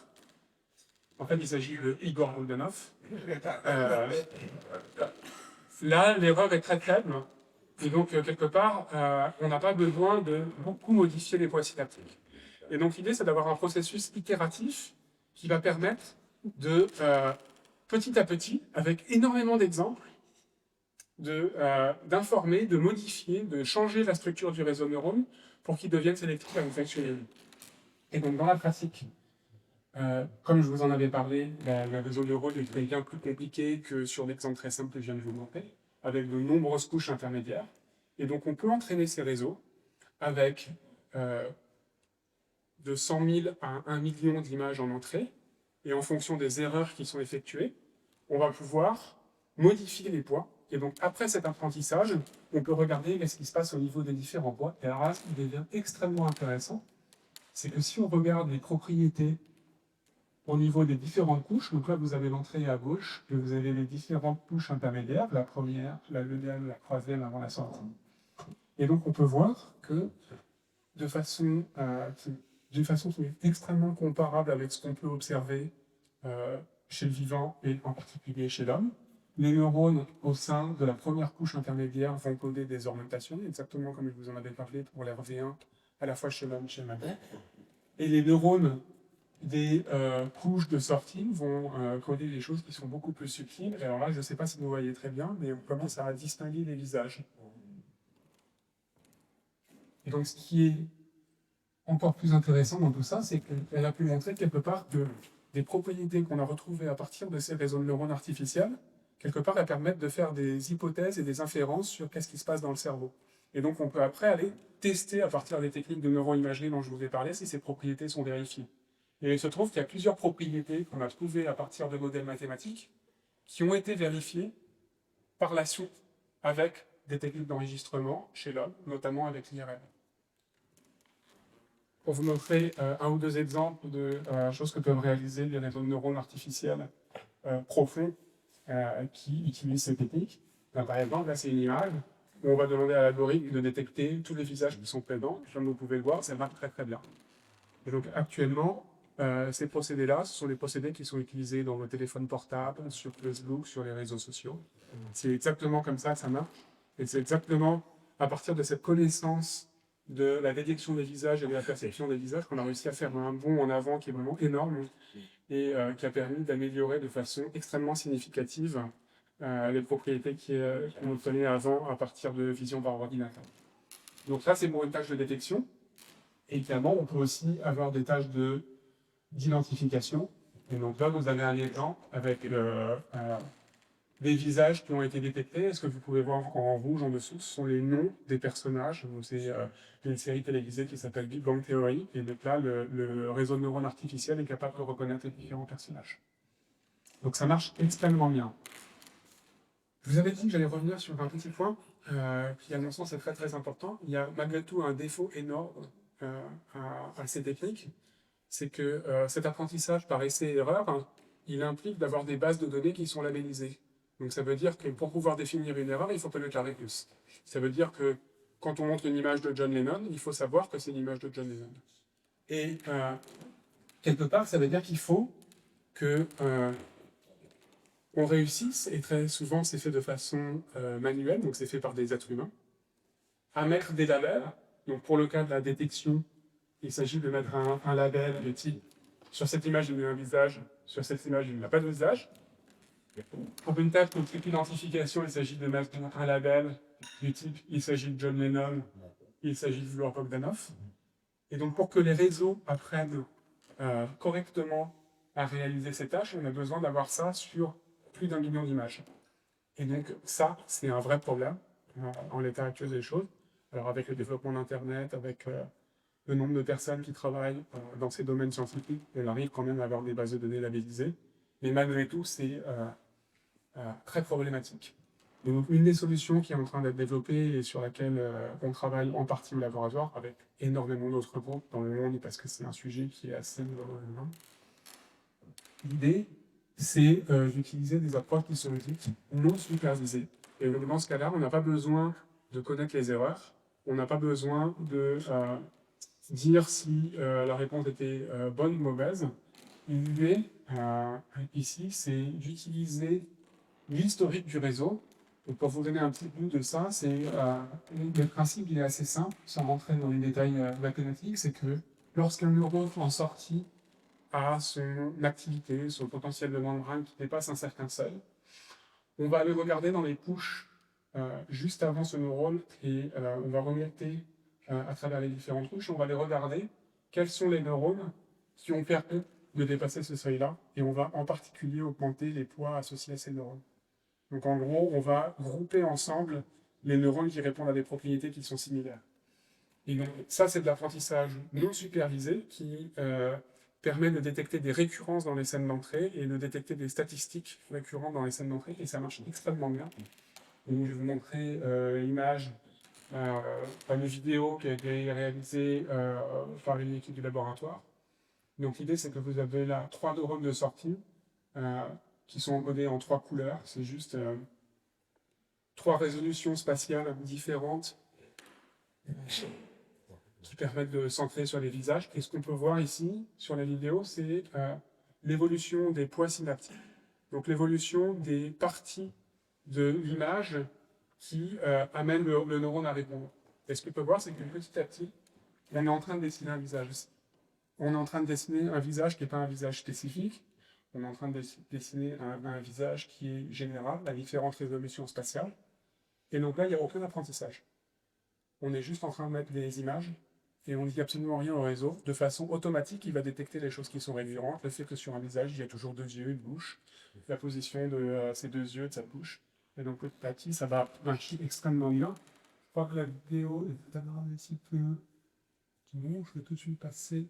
En fait, il s'agit de Igor Bogdanov. Là, l'erreur est très faible. Et donc, quelque part, on n'a pas besoin de beaucoup modifier les poids synaptiques. Et donc, l'idée, c'est d'avoir un processus itératif qui va permettre de, petit à petit, avec énormément d'exemples, d'informer, de modifier, de changer la structure du réseau de neurones pour qu'il devienne sélectif à une fonctionnalité. Et donc, dans la pratique, comme je vous en avais parlé, le réseau de neurones est bien plus compliqué que sur l'exemple très simple que je viens de vous montrer, avec de nombreuses couches intermédiaires. Et donc, on peut entraîner ces réseaux avec de 100 000 à 1 million d'images en entrée. Et en fonction des erreurs qui sont effectuées, on va pouvoir modifier les poids. Et donc, après cet apprentissage, on peut regarder ce qui se passe au niveau des différents poids. Et alors là, ce qui devient extrêmement intéressant, c'est que si on regarde les propriétés au niveau des différentes couches, donc là, vous avez l'entrée à gauche, et vous avez les différentes couches intermédiaires, la première, la deuxième, la troisième avant la sortie. Et donc, on peut voir que d'une façon qui est extrêmement comparable avec ce qu'on peut observer chez le vivant et en particulier chez l'homme, les neurones au sein de la première couche intermédiaire vont coder des orientations, exactement comme je vous en avais parlé pour l'RV1, à la fois chez l'homme et chez le mammifère. Et les neurones des couches de sortie vont coder des choses qui sont beaucoup plus subtiles. Et alors là, je ne sais pas si vous voyez très bien, mais on commence à distinguer les visages. Et donc, ce qui est encore plus intéressant dans tout ça, c'est qu'elle a pu montrer quelque part que des propriétés qu'on a retrouvées à partir de ces réseaux de neurones artificiels, quelque part, elles permettent de faire des hypothèses et des inférences sur qu'est-ce qui se passe dans le cerveau. Et donc, on peut après aller tester à partir des techniques de neuroimagerie dont je vous ai parlé si ces propriétés sont vérifiées. Et il se trouve qu'il y a plusieurs propriétés qu'on a trouvées à partir de modèles mathématiques qui ont été vérifiées par la suite avec des techniques d'enregistrement chez l'homme, notamment avec l'IRM. Pour vous montrer un ou deux exemples de choses que peuvent réaliser les réseaux de neurones artificiels profonds qui utilisent ces techniques. Par exemple, là, c'est une image où on va demander à l'algorithme de détecter tous les visages qui sont présents. Comme vous pouvez le voir, ça marche très très bien. Et donc actuellement, ces procédés-là, ce sont des procédés qui sont utilisés dans vos téléphones portables, sur Facebook, sur les réseaux sociaux. C'est exactement comme ça que ça marche. Et c'est exactement à partir de cette connaissance de la détection des visages et de la perception des visages qu'on a réussi à faire un bond en avant qui est vraiment énorme et qui a permis d'améliorer de façon extrêmement significative les propriétés qu'on obtenait avant à partir de vision par ordinateur. Donc ça, c'est pour une tâche de détection. Et évidemment, on peut aussi avoir des tâches d'identification. Et donc là, vous avez un exemple avec des visages qui ont été détectés. Est-ce que vous pouvez voir en rouge en dessous, ce sont les noms des personnages. C'est une série télévisée qui s'appelle Big Bang Theory. Et donc là, le réseau de neurones artificiels est capable de reconnaître les différents personnages. Donc ça marche extrêmement bien. Je vous avais dit que j'allais revenir sur un petit point qui, à mon sens, est très très important. Il y a malgré tout un défaut énorme à ces techniques, c'est que cet apprentissage par essai-erreur, hein, il implique d'avoir des bases de données qui sont labellisées. Donc ça veut dire que pour pouvoir définir une erreur, il faut connaître la réponse. Ça veut dire que quand on montre une image de John Lennon, il faut savoir que c'est une image de John Lennon. Et quelque part, ça veut dire qu'il faut que on réussisse, et très souvent c'est fait de façon manuelle, donc c'est fait par des êtres humains, à mettre des labels. Donc pour le cas de la détection, il s'agit de mettre un label de type sur cette image il y a un visage, sur cette image il n'y a pas de visage. Pour une tâche de type identification, il s'agit de mettre un label du type il s'agit de John Lennon, il s'agit de Igor Bogdanov. Et donc pour que les réseaux apprennent correctement à réaliser ces tâches, on a besoin d'avoir ça sur plus d'1 million d'images. Et donc ça, c'est un vrai problème en l'état actuel des choses. Alors avec le développement d'Internet, avec le nombre de personnes qui travaillent dans ces domaines scientifiques, on arrive quand même à avoir des bases de données labellisées. Mais malgré tout, c'est très problématique. Et donc, une des solutions qui est en train d'être développée et sur laquelle on travaille en partie au laboratoire avec énormément d'autres groupes dans le monde parce que c'est un sujet qui est assez l'idée, c'est d'utiliser des approches qui sont dites non supervisées. Et donc, dans ce cas-là, on n'a pas besoin de connaître les erreurs, on n'a pas besoin de dire si la réponse était bonne ou mauvaise. L'idée, ici, c'est d'utiliser l'historique du réseau. Donc, pour vous donner un petit bout de ça, le principe il est assez simple, sans rentrer dans les détails mathématiques, c'est que lorsqu'un neurone en sortie a son activité, son potentiel de membrane qui dépasse un certain seuil, on va aller regarder dans les couches juste avant ce neurone et on va remonter à travers les différentes couches, on va aller regarder quels sont les neurones qui ont permis de dépasser ce seuil-là et on va en particulier augmenter les poids associés à ces neurones. Donc en gros, on va grouper ensemble les neurones qui répondent à des propriétés qui sont similaires. Et donc ça, c'est de l'apprentissage non supervisé qui permet de détecter des récurrences dans les scènes d'entrée et de détecter des statistiques récurrentes dans les scènes d'entrée, et ça marche extrêmement bien. Donc, je vais vous montrer l'image, une vidéo qui a été réalisée par une équipe du laboratoire. Donc l'idée, c'est que vous avez là 3 neurones de sortie qui sont encodés en 3 couleurs. C'est juste 3 résolutions spatiales différentes qui permettent de centrer sur les visages. Et ce qu'on peut voir ici, sur la vidéo, c'est l'évolution des poids synaptiques. Donc l'évolution des parties de l'image qui amènent le neurone à répondre. Et ce qu'on peut voir, c'est que petit à petit, on est en train de dessiner un visage aussi. On est en train de dessiner un visage qui n'est pas un visage spécifique. On est en train de dessiner un visage qui est général, à différentes résolutions spatiales. Et donc là, il n'y a aucun apprentissage. On est juste en train de mettre des images et on ne dit absolument rien au réseau. De façon automatique, il va détecter les choses qui sont récurrentes. Le fait que sur un visage, il y a toujours 2 yeux, une bouche, la position de ces 2 yeux, de sa bouche. Et donc petit à petit, ça va marcher extrêmement bien. Je crois que la vidéo est un petit peu... Bon, je vais tout de suite passer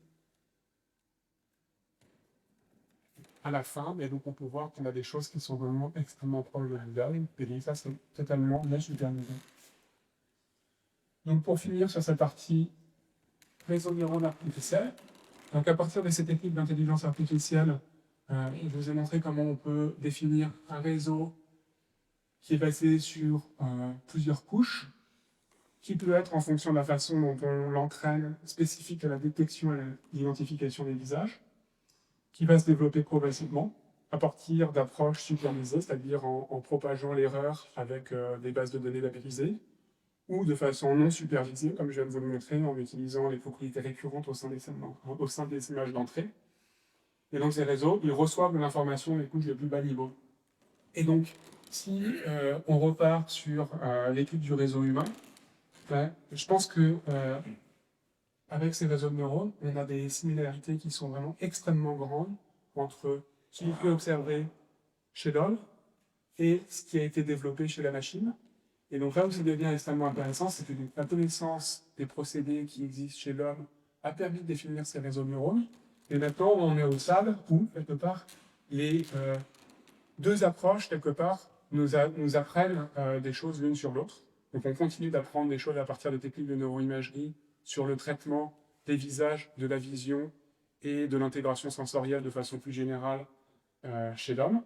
à la fin, et donc on peut voir qu'on a des choses qui sont vraiment extrêmement proches de l'algorithme, et ça c'est totalement la supervision. Donc pour finir sur cette partie réseau neuronal artificiel, donc à partir de cette technique d'intelligence artificielle, je vous ai montré comment on peut définir un réseau qui est basé sur plusieurs couches, qui peut être en fonction de la façon dont on l'entraîne, spécifique à la détection et à l'identification des visages, qui va se développer progressivement à partir d'approches supervisées, c'est-à-dire en propageant l'erreur avec des bases de données labellisées, ou de façon non supervisée, comme je viens de vous le montrer, en utilisant les propriétés récurrentes au sein des images d'entrée. Et donc ces réseaux, ils reçoivent de l'information des couches de plus bas niveau. Et donc, si on repart sur l'étude du réseau humain, je pense que avec ces réseaux de neurones, on a des similarités qui sont vraiment extrêmement grandes entre ce qu'on peut observer chez l'homme et ce qui a été développé chez la machine. Et donc là où ça devient extrêmement intéressant, c'est que la connaissance des procédés qui existent chez l'homme a permis de définir ces réseaux de neurones. Et maintenant, on est au stade où, quelque part, les deux approches, quelque part, nous apprennent des choses l'une sur l'autre. Donc on continue d'apprendre des choses à partir de techniques de neuroimagerie sur le traitement des visages, de la vision et de l'intégration sensorielle de façon plus générale chez l'homme.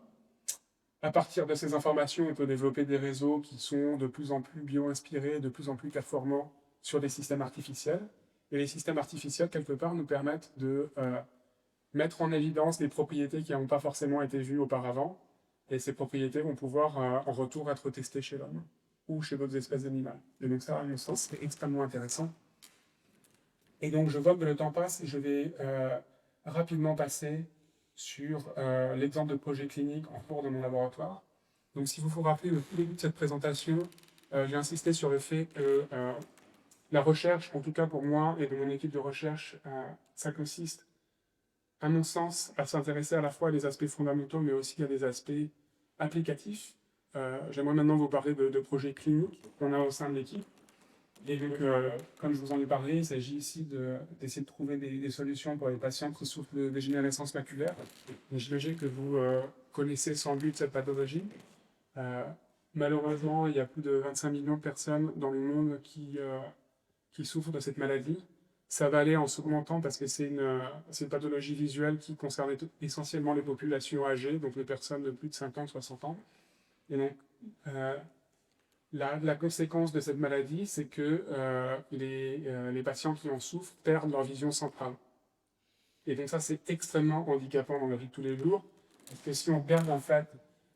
À partir de ces informations, on peut développer des réseaux qui sont de plus en plus bio-inspirés, de plus en plus performants sur des systèmes artificiels. Et les systèmes artificiels, quelque part, nous permettent de mettre en évidence des propriétés qui n'ont pas forcément été vues auparavant. Et ces propriétés vont pouvoir, en retour, être testées chez l'homme ou chez d'autres espèces animales. Et donc ça, à mon sens, c'est extrêmement intéressant. Et donc, je vois que le temps passe et je vais rapidement passer sur l'exemple de projet clinique en cours de mon laboratoire. Donc, si vous vous rappelez, au tout début de cette présentation, j'ai insisté sur le fait que la recherche, en tout cas pour moi et de mon équipe de recherche, ça consiste, à mon sens, à s'intéresser à la fois à des aspects fondamentaux, mais aussi à des aspects applicatifs. J'aimerais maintenant vous parler de projets cliniques qu'on a au sein de l'équipe. Et donc, comme je vous en ai parlé, il s'agit ici d'essayer de trouver des solutions pour les patients qui souffrent de dégénérescence maculaire. J'imagine que vous connaissez sans doute cette pathologie. Malheureusement, il y a plus de 25 millions de personnes dans le monde qui souffrent de cette maladie. Ça va aller en s'augmentant parce que c'est une pathologie visuelle qui concerne essentiellement les populations âgées, donc les personnes de plus de 50, 60 ans. Et donc, la conséquence de cette maladie, c'est que les patients qui en souffrent perdent leur vision centrale. Et donc ça, c'est extrêmement handicapant dans la vie de tous les jours, parce que si on perd en fait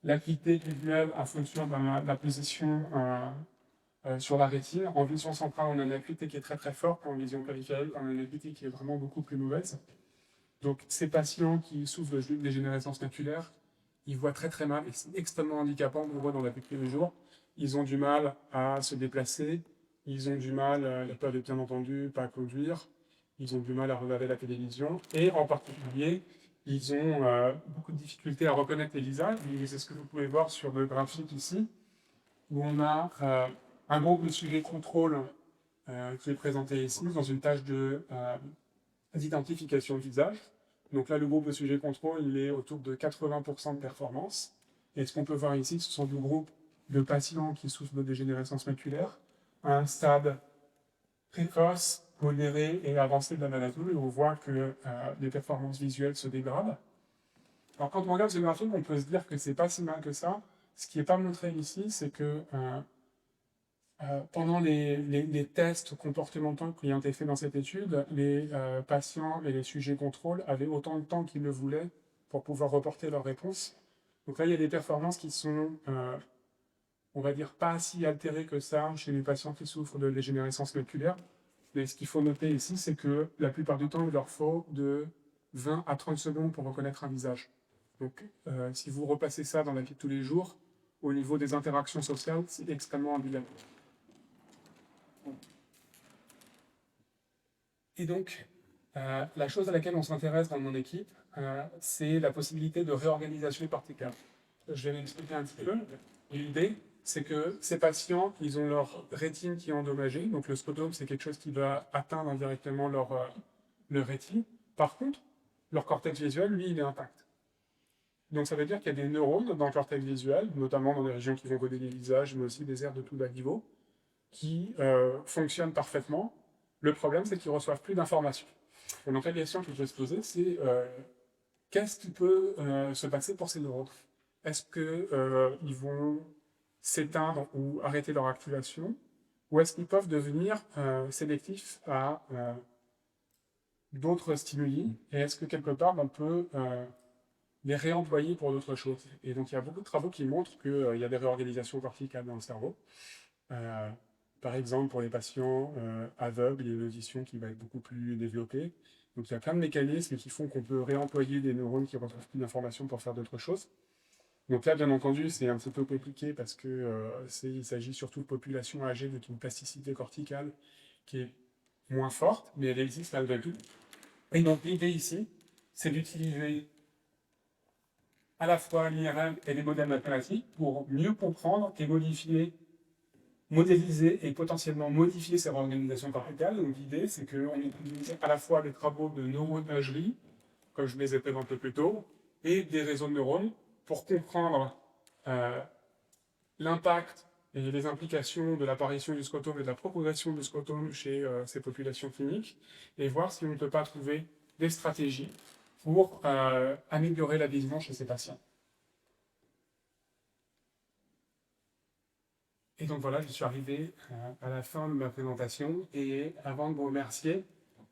l'acuité visuelle en fonction de la position sur la rétine, en vision centrale, on a une acuité qui est très très forte, en vision périphérique, on a une acuité qui est vraiment beaucoup plus mauvaise. Donc ces patients qui souffrent de dégénérescence maculaire, ils voient très très mal, et c'est extrêmement handicapant, on le voit dans la vie de tous les jours. Ils ont du mal à se déplacer, ils ont du mal, ils peuvent bien entendu pas conduire, ils ont du mal à regarder la télévision, et en particulier, ils ont beaucoup de difficultés à reconnaître les visages, et c'est ce que vous pouvez voir sur le graphique ici, où on a un groupe de sujets contrôle qui est présenté ici, dans une tâche d'identification de visage. Donc là, le groupe de sujets contrôle, il est autour de 80% de performance. Et ce qu'on peut voir ici, ce sont deux groupes de patients qui souffrent de dégénérescence maculaire, à un stade précoce, modéré et avancé de la maladie, et on voit que les performances visuelles se dégradent. Alors quand on regarde ce graphique, on peut se dire que c'est pas si mal que ça. Ce qui n'est pas montré ici, c'est que pendant les tests comportementaux qui ont été faits dans cette étude, les patients et les sujets contrôle avaient autant de temps qu'ils le voulaient pour pouvoir reporter leurs réponses. Donc là, il y a des performances qui sont, on va dire, pas si altérées que ça chez les patients qui souffrent de dégénérescence maculaire. Mais ce qu'il faut noter ici, c'est que la plupart du temps, il leur faut de 20 à 30 secondes pour reconnaître un visage. Donc, si vous repassez ça dans la vie de tous les jours, au niveau des interactions sociales, c'est extrêmement handicapant. Et donc, la chose à laquelle on s'intéresse dans mon équipe, c'est la possibilité de réorganisation corticale. Je vais m'expliquer un petit peu. L'idée, c'est que ces patients, ils ont leur rétine qui est endommagée. Donc le scotome, c'est quelque chose qui va atteindre indirectement leur rétine. Par contre, leur cortex visuel, lui, il est intact. Donc ça veut dire qu'il y a des neurones dans le cortex visuel, notamment dans les régions qui vont coder les visages, mais aussi des aires de tout bas niveau, qui fonctionnent parfaitement. Le problème, c'est qu'ils ne reçoivent plus d'informations. Et donc la question que je vais se poser, c'est qu'est-ce qui peut se passer pour ces neurones? Est-ce qu'ils vont s'éteindre ou arrêter leur activation? Ou est-ce qu'ils peuvent devenir sélectifs à d'autres stimuli? Et est-ce que quelque part, on peut les réemployer pour d'autres choses? Et donc il y a beaucoup de travaux qui montrent qu'il y a des réorganisations corticales dans le cerveau. Par exemple, pour les patients aveugles, il y a une audition qui va être beaucoup plus développée. Donc il y a plein de mécanismes qui font qu'on peut réemployer des neurones qui reçoivent plus d'informations pour faire d'autres choses. Donc là, bien entendu, c'est un petit peu compliqué parce qu'il s'agit surtout de populations âgées avec une plasticité corticale qui est moins forte, mais elle existe malgré tout. Et donc l'idée ici, c'est d'utiliser à la fois l'IRM et les modèles mathématiques pour mieux comprendre et modéliser et potentiellement modifier ces réorganisations corticales. Donc l'idée, c'est qu'on utilise à la fois les travaux de neuroimagerie, comme je les ai présentés plus tôt, et des réseaux de neurones pour comprendre l'impact et les implications de l'apparition du scotome et de la propagation du scotome chez ces populations cliniques, et voir si on ne peut pas trouver des stratégies pour améliorer la vision chez ces patients. Et donc voilà, je suis arrivé à la fin de ma présentation, et avant de vous remercier,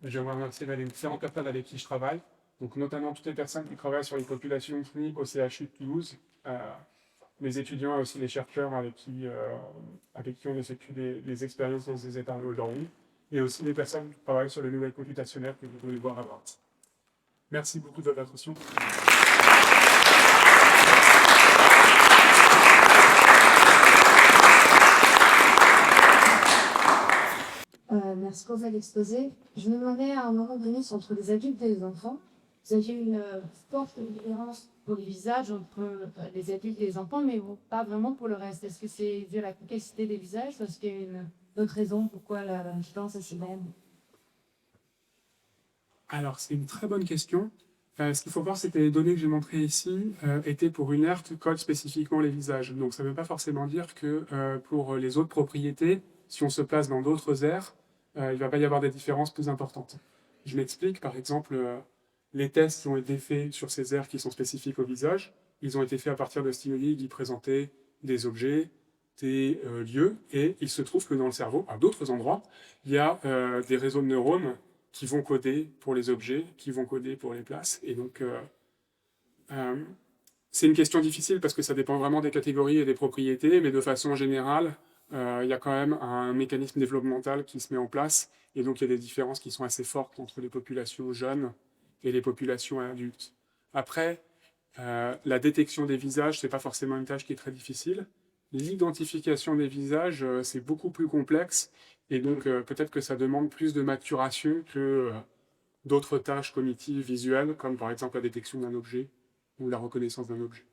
je voudrais remercier les différentes personnes avec qui je travaille, donc notamment toutes les personnes qui travaillent sur les populations cliniques au CHU de Toulouse, les étudiants et aussi les chercheurs avec qui on effectue des expériences dans ces états aujourd'hui, et aussi les personnes qui travaillent sur les nouvelles computationnelles que vous pouvez voir à droite. Merci beaucoup de votre attention. Merci pour cet exposé. Je me demandais à un moment donné entre les adultes et les enfants, vous aviez une forte différence pour les visages entre les adultes et les enfants, mais pas vraiment pour le reste. Est-ce que c'est dû à la complexité des visages ou est-ce qu'il y a une autre raison pourquoi la différence est si grande? Alors, c'est une très bonne question. Ce qu'il faut voir, c'est que les données que j'ai montrées ici étaient pour une aire qui code spécifiquement les visages. Donc ça ne veut pas forcément dire que pour les autres propriétés, si on se place dans d'autres aires, il ne va pas y avoir des différences plus importantes. Je m'explique, par exemple, les tests qui ont été faits sur ces aires qui sont spécifiques au visage, ils ont été faits à partir de stimuli qui présentaient des objets, des lieux, et il se trouve que dans le cerveau, à d'autres endroits, il y a des réseaux de neurones qui vont coder pour les objets, qui vont coder pour les places. Et donc, c'est une question difficile parce que ça dépend vraiment des catégories et des propriétés, mais de façon générale, il y a quand même un mécanisme développemental qui se met en place, et donc il y a des différences qui sont assez fortes entre les populations jeunes et les populations adultes. Après, la détection des visages, c'est pas forcément une tâche qui est très difficile. L'identification des visages, c'est beaucoup plus complexe, et donc peut-être que ça demande plus de maturation que d'autres tâches cognitives visuelles, comme par exemple la détection d'un objet ou la reconnaissance d'un objet.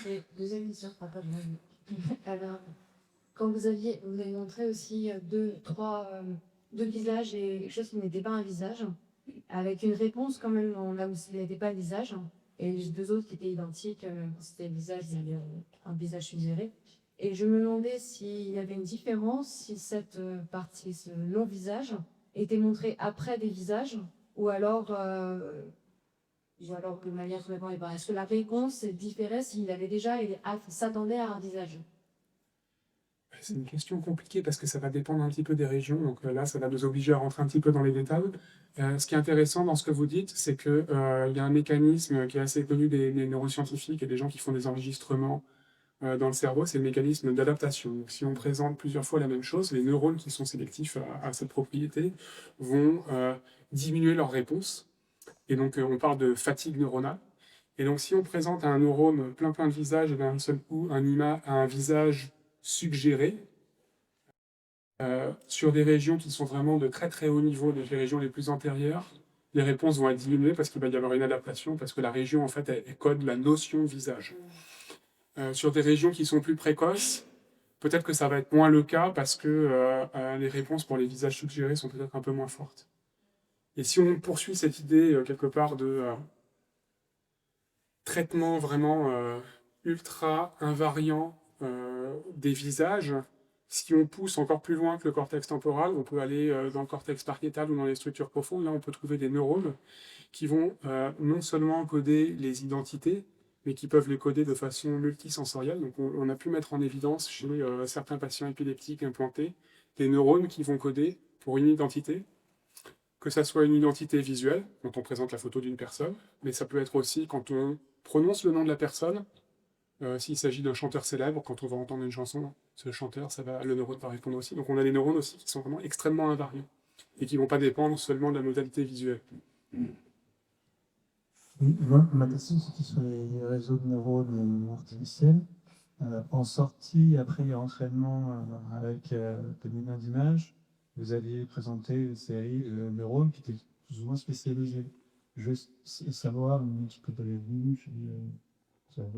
Et deuxième question, papa, alors, quand vous avez montré aussi deux visages et quelque chose qui n'était pas un visage, avec une réponse quand même là où ce n'était pas un visage, et les deux autres qui étaient identiques, c'était le visage, il y avait un visage suggéré. Et je me demandais s'il y avait une différence, si cette partie, ce long visage, était montré après des visages, ou alors de manière complètement épargnée. Est-ce que la réponse différait s'il avait déjà s'attendait à un visage? C'est une question compliquée parce que ça va dépendre un petit peu des régions. Donc là, ça va nous obliger à rentrer un petit peu dans les détails. Ce qui est intéressant dans ce que vous dites, c'est qu'il y a un mécanisme qui est assez connu des neuroscientifiques et des gens qui font des enregistrements dans le cerveau, c'est le mécanisme d'adaptation. Donc, si on présente plusieurs fois la même chose, les neurones qui sont sélectifs à cette propriété vont diminuer leur réponse. Et donc, on parle de fatigue neuronale. Et donc, si on présente à un neurone plein de visages, et d'un seul coup, un visage suggéré, sur des régions qui sont vraiment de très très haut niveau, des régions les plus antérieures, les réponses vont être diminuées parce qu'il va y avoir une adaptation, parce que la région, en fait, elle code la notion visage. Sur des régions qui sont plus précoces, peut-être que ça va être moins le cas parce que les réponses pour les visages suggérés sont peut-être un peu moins fortes. Et si on poursuit cette idée quelque part de traitement vraiment ultra invariant des visages, si on pousse encore plus loin que le cortex temporal, on peut aller dans le cortex pariétal ou dans les structures profondes. Là, on peut trouver des neurones qui vont non seulement coder les identités, mais qui peuvent les coder de façon multisensorielle. Donc on a pu mettre en évidence chez certains patients épileptiques implantés des neurones qui vont coder pour une identité, que ça soit une identité visuelle, quand on présente la photo d'une personne, mais ça peut être aussi quand on prononce le nom de la personne, s'il s'agit d'un chanteur célèbre, quand on va entendre une chanson, ce chanteur, le neurone va répondre aussi. Donc on a des neurones aussi qui sont vraiment extrêmement invariants et qui ne vont pas dépendre seulement de la modalité visuelle. Ma question, c'était sur les réseaux de neurones artificiels. En sortie, après entraînement avec des millions d'images, vous aviez présenté une série de neurones qui étaient plus ou moins spécialisés. Je veux savoir, un petit peu de l'avez-vu, je veux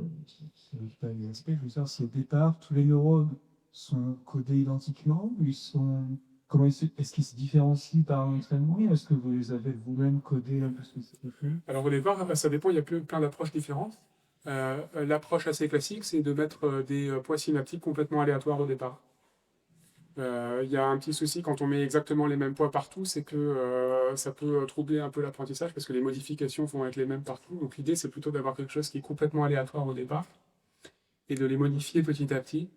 savoir si au départ, tous les neurones sont codés identiquement, ou est-ce qu'ils se différencient par l'entraînement? Est-ce que vous les avez vous-même codés un peu spécifiquement? Alors au départ, ça dépend, il y a plein d'approches différentes. L'approche assez classique, c'est de mettre des poids synaptiques complètement aléatoires au départ. Il y a un petit souci quand on met exactement les mêmes poids partout, c'est que ça peut troubler un peu l'apprentissage parce que les modifications vont être les mêmes partout. Donc l'idée, c'est plutôt d'avoir quelque chose qui est complètement aléatoire au départ et de les modifier petit à petit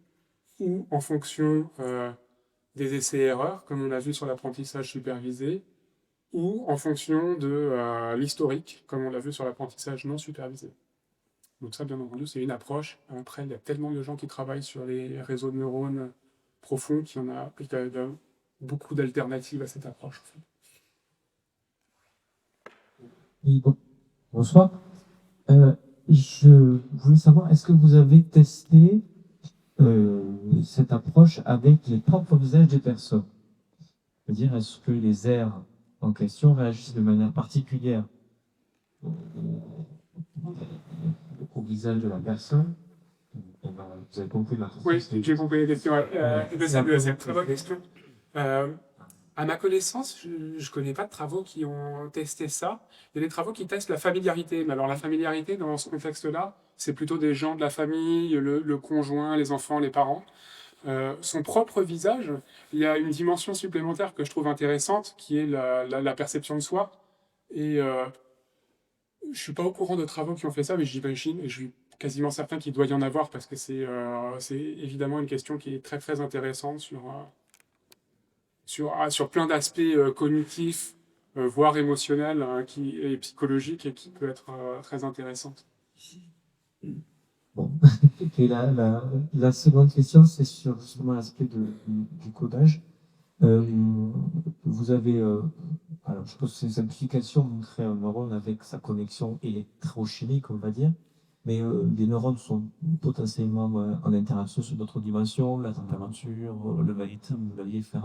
ou en fonction des essais-erreurs, comme on a vu sur l'apprentissage supervisé, ou en fonction de l'historique, comme on l'a vu sur l'apprentissage non supervisé. Donc ça, bien entendu, c'est une approche. Après, il y a tellement de gens qui travaillent sur les réseaux de neurones profonds qu'il y a beaucoup d'alternatives à cette approche. En fait. Oui, bonsoir. Je voulais savoir, est-ce que vous avez testé cette approche avec les propres visages des personnes? C'est-à-dire, est-ce que les aires en question réagissent de manière particulière au visage de la personne? Vous avez compris la question? Oui, j'ai compris la question. C'est une très bonne question. À ma connaissance, je ne connais pas de travaux qui ont testé ça. Il y a des travaux qui testent la familiarité. Mais alors la familiarité, dans ce contexte-là, c'est plutôt des gens de la famille, le conjoint, les enfants, les parents. Son propre visage, il y a une dimension supplémentaire que je trouve intéressante, qui est la perception de soi. Et je suis pas au courant de travaux qui ont fait ça, mais j'imagine, et je suis quasiment certain qu'il doit y en avoir, parce que c'est évidemment une question qui est très très intéressante sur plein d'aspects cognitifs, voire émotionnels, hein, et psychologiques, et qui peut être très intéressante. Bon. Et la seconde question, c'est sur justement l'aspect du codage. Vous avez, alors je pense que c'est une simplification, on crée un neurone avec sa connexion électrochimique, on va dire, mais les neurones sont potentiellement en interaction sur d'autres dimensions, la température, le magnétisme, etc.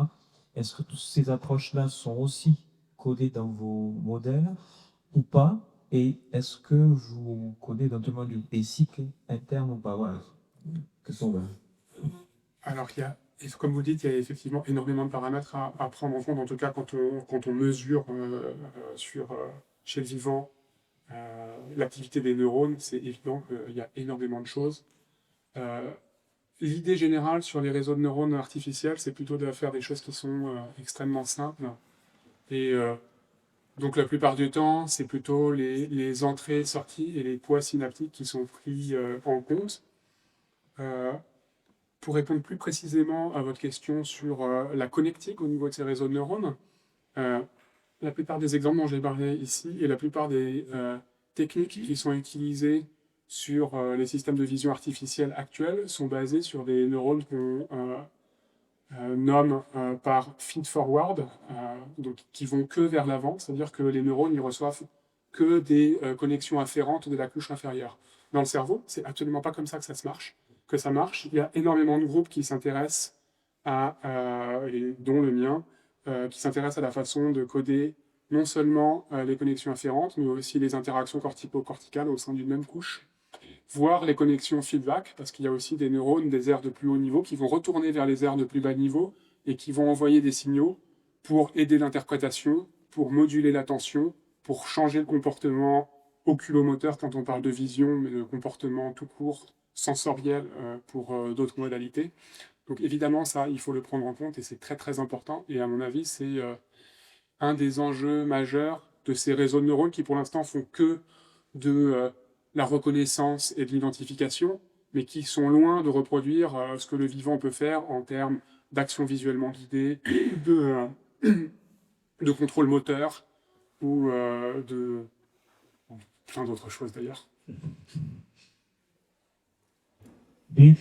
Est-ce que toutes ces approches-là sont aussi codées dans vos modèles ou pas? Et est-ce que vous codez notamment des cycles internes ou pas? Voilà. Que sont Alors, comme vous dites, il y a effectivement énormément de paramètres à prendre en compte, en tout cas quand on mesure chez le vivant l'activité des neurones, c'est évident qu'il y a énormément de choses. L'idée générale sur les réseaux de neurones artificiels, c'est plutôt de faire des choses qui sont extrêmement simples. Et donc la plupart du temps, c'est plutôt les entrées, sorties et les poids synaptiques qui sont pris en compte. Pour répondre plus précisément à votre question sur la connectique au niveau de ces réseaux de neurones, la plupart des exemples dont j'ai parlé ici et la plupart des techniques qui sont utilisées sur les systèmes de vision artificielle actuels sont basés sur des neurones qu'on nomme par feed-forward, donc qui vont que vers l'avant, c'est-à-dire que les neurones ils reçoivent que des connexions afférentes de la couche inférieure. Dans le cerveau, c'est absolument pas comme ça que ça marche. Il y a énormément de groupes qui s'intéressent et dont le mien, qui s'intéressent à la façon de coder non seulement les connexions afférentes, mais aussi les interactions cortico-corticales au sein d'une même couche, voire les connexions feedback, parce qu'il y a aussi des neurones des aires de plus haut niveau qui vont retourner vers les aires de plus bas niveau et qui vont envoyer des signaux pour aider l'interprétation, pour moduler l'attention, pour changer le comportement oculomoteur quand on parle de vision, mais le comportement tout court, sensoriel pour d'autres modalités. Donc évidemment, ça, il faut le prendre en compte et c'est très très important. Et à mon avis, c'est un des enjeux majeurs de ces réseaux de neurones qui pour l'instant font que de la reconnaissance et de l'identification, mais qui sont loin de reproduire ce que le vivant peut faire en termes d'action visuellement guidée, de contrôle moteur ou de plein d'autres choses d'ailleurs. Oui,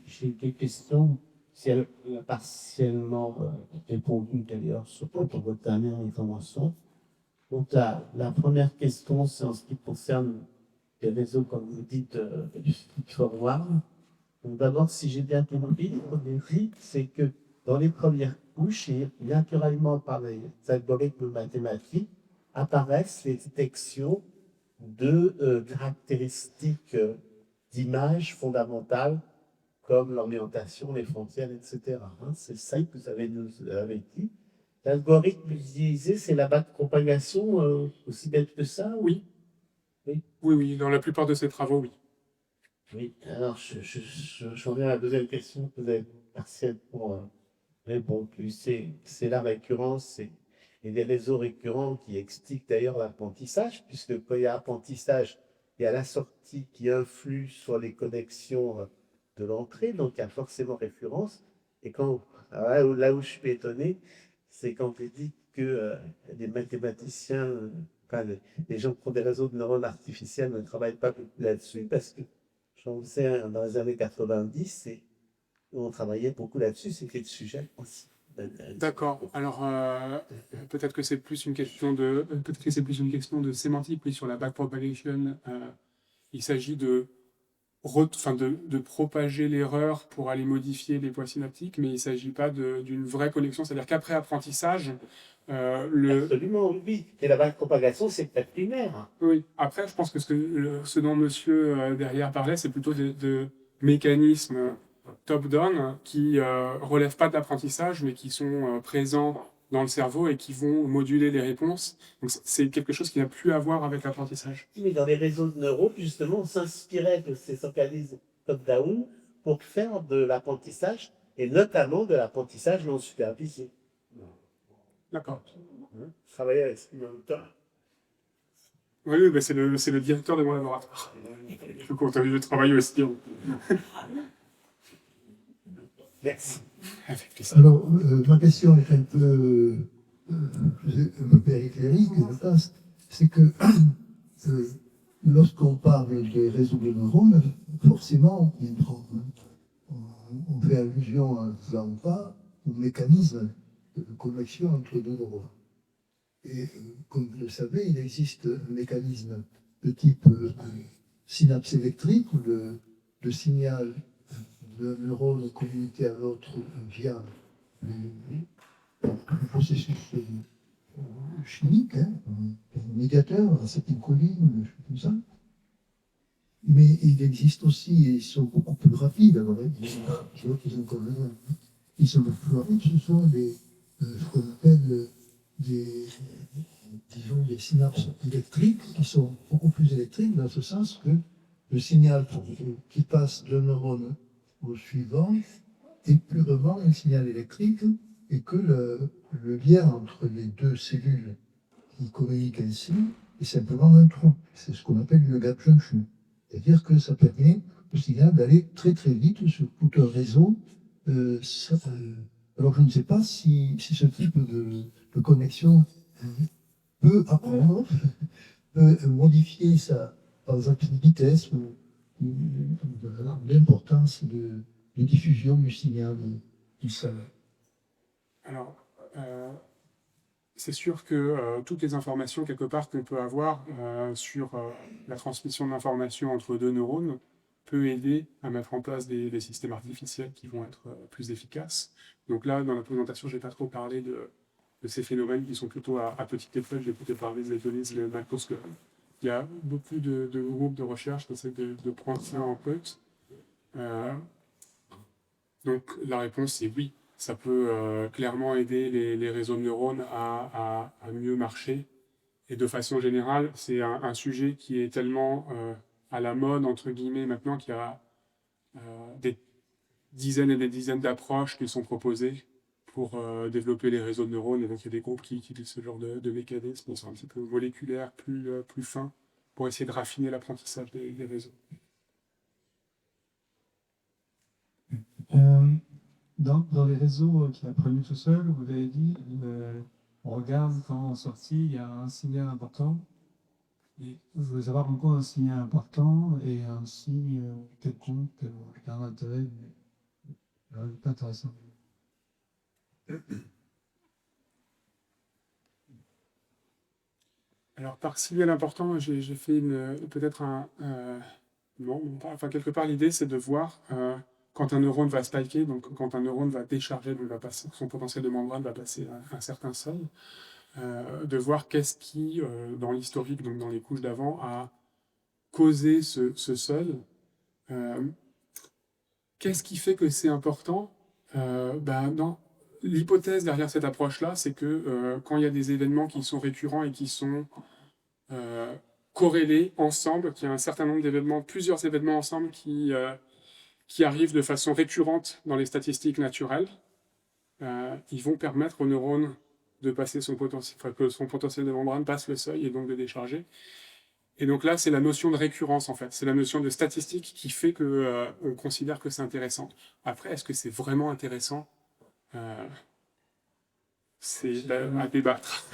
j'ai des questions. Si elle a partiellement répondu d'ailleurs sur votre dernière intervention. Donc la première question, c'est en ce qui concerne les réseaux, comme vous dites, du feed-forward. Donc d'abord, si j'ai bien compris, c'est que dans les premières couches, et naturellement par les algorithmes mathématiques, apparaissent les détections de caractéristiques d'images fondamentales comme l'orientation, les frontières, etc. C'est ça que vous avez dit. L'algorithme utilisé, c'est la backpropagation, aussi bête que ça? Oui. Oui, dans la plupart de ces travaux, oui. Oui, alors je reviens à la deuxième question que vous avez partiellement répondu. C'est la récurrence et des réseaux récurrents qui expliquent d'ailleurs l'apprentissage, puisque quand il y a apprentissage, il y a la sortie qui influe sur les connexions de l'entrée, donc il y a forcément référence. Et là où je suis étonné, c'est quand vous dites que les mathématiciens, les gens qui font des réseaux de neurones artificiels ne travaillent pas beaucoup là-dessus, parce que j'en sais, dans les années 90, on travaillait beaucoup là-dessus, c'était le sujet aussi. D'accord. Alors peut-être que c'est plus une question de sémantique, oui, sur la backpropagation. Il s'agit de propager l'erreur pour aller modifier les voies synaptiques, mais il ne s'agit pas d'une vraie connexion. C'est-à-dire qu'après apprentissage, Absolument, oui. Et la backpropagation, c'est peut-être primaire. Oui. Après, je pense que ce dont monsieur derrière parlait, c'est plutôt de mécanismes top-down qui relèvent pas de l'apprentissage, mais qui sont présents dans le cerveau et qui vont moduler les réponses. Donc c'est quelque chose qui n'a plus à voir avec l'apprentissage. Mais dans les réseaux de neurones, justement, on s'inspirait de ces organismes top-down pour faire de l'apprentissage, et notamment de l'apprentissage non supervisé. D'accord. Travailler avec ce même Oui, oui, bah, c'est le directeur de mon laboratoire. Je suis content de travailler aussi. Merci. Avec plaisir. Alors, ma question est un peu périphérique, je pense. C'est que lorsqu'on parle des réseaux de neurones, forcément, on fait allusion à cela ou pas, au mécanisme de connexion entre deux neurones. Et comme vous le savez, il existe un mécanisme de type synapse électrique, où le signal d'un neurone communiqué à l'autre via un processus chimique, hein, un médiateur, acétylcholine, des choses comme ça. Mais il existe aussi, et ils sont beaucoup plus rapides, alors je vois qu'ils ont encore raison, ils sont beaucoup plus rapides, ce sont ce qu'on appelle disons, des synapses électriques qui sont beaucoup plus électriques dans ce sens que le signal qui passe d'un neurone au suivant est purement un signal électrique et que le lien entre les deux cellules qui communiquent ainsi est simplement un trou. C'est ce qu'on appelle une gap junction. C'est-à-dire que ça permet au signal d'aller très très vite sur tout un réseau. Alors je ne sais pas si ce type de connexion peut apprendre, peut modifier par exemple une vitesse ou l'importance de diffusion du signal du sol. Alors, c'est sûr que toutes les informations, quelque part, qu'on peut avoir sur la transmission d'informations entre deux neurones peut aider à mettre en place des systèmes artificiels qui vont être plus efficaces. Donc là, dans la présentation, je n'ai pas trop parlé de ces phénomènes qui sont plutôt à petite échelle. J'ai plutôt parlé des données de macroscope. Il y a beaucoup de groupes de recherche qui essaient de prendre ça en compte. Donc la réponse est oui. Ça peut clairement aider les réseaux de neurones à mieux marcher. Et de façon générale, c'est un sujet qui est tellement à la mode, entre guillemets, maintenant, qu'il y a des dizaines et des dizaines d'approches qui sont proposées pour développer les réseaux de neurones. Et donc, il y a des groupes qui utilisent ce genre de mécanismes qui sont un petit peu moléculaires, plus fins, pour essayer de raffiner l'apprentissage des réseaux. Dans les réseaux qui apprennent tout seul, vous avez dit, on regarde quand en sortie, il y a un signal important. Et je voulais savoir encore un signal important et un signe quelconque qui a un intérêt, mais pas intéressant. Alors, par signal important, j'ai fait peut-être non, enfin, quelque part, l'idée, c'est de voir quand un neurone va spiker, donc quand un neurone va décharger, donc son potentiel de membrane va passer à un certain seuil, de voir qu'est-ce qui, dans l'historique, donc dans les couches d'avant, a causé ce seuil. Qu'est-ce qui fait que c'est important? Non. L'hypothèse derrière cette approche-là, c'est que quand il y a des événements qui sont récurrents et qui sont corrélés ensemble, qu'il y a un certain nombre d'événements, plusieurs événements ensemble qui arrivent de façon récurrente dans les statistiques naturelles, ils vont permettre au neurone de passer que son potentiel de membrane passe le seuil et donc de décharger. Et donc là, c'est la notion de récurrence, en fait. C'est la notion de statistique qui fait qu'on considère que c'est intéressant. Après, est-ce que c'est vraiment intéressant? C'est à débattre.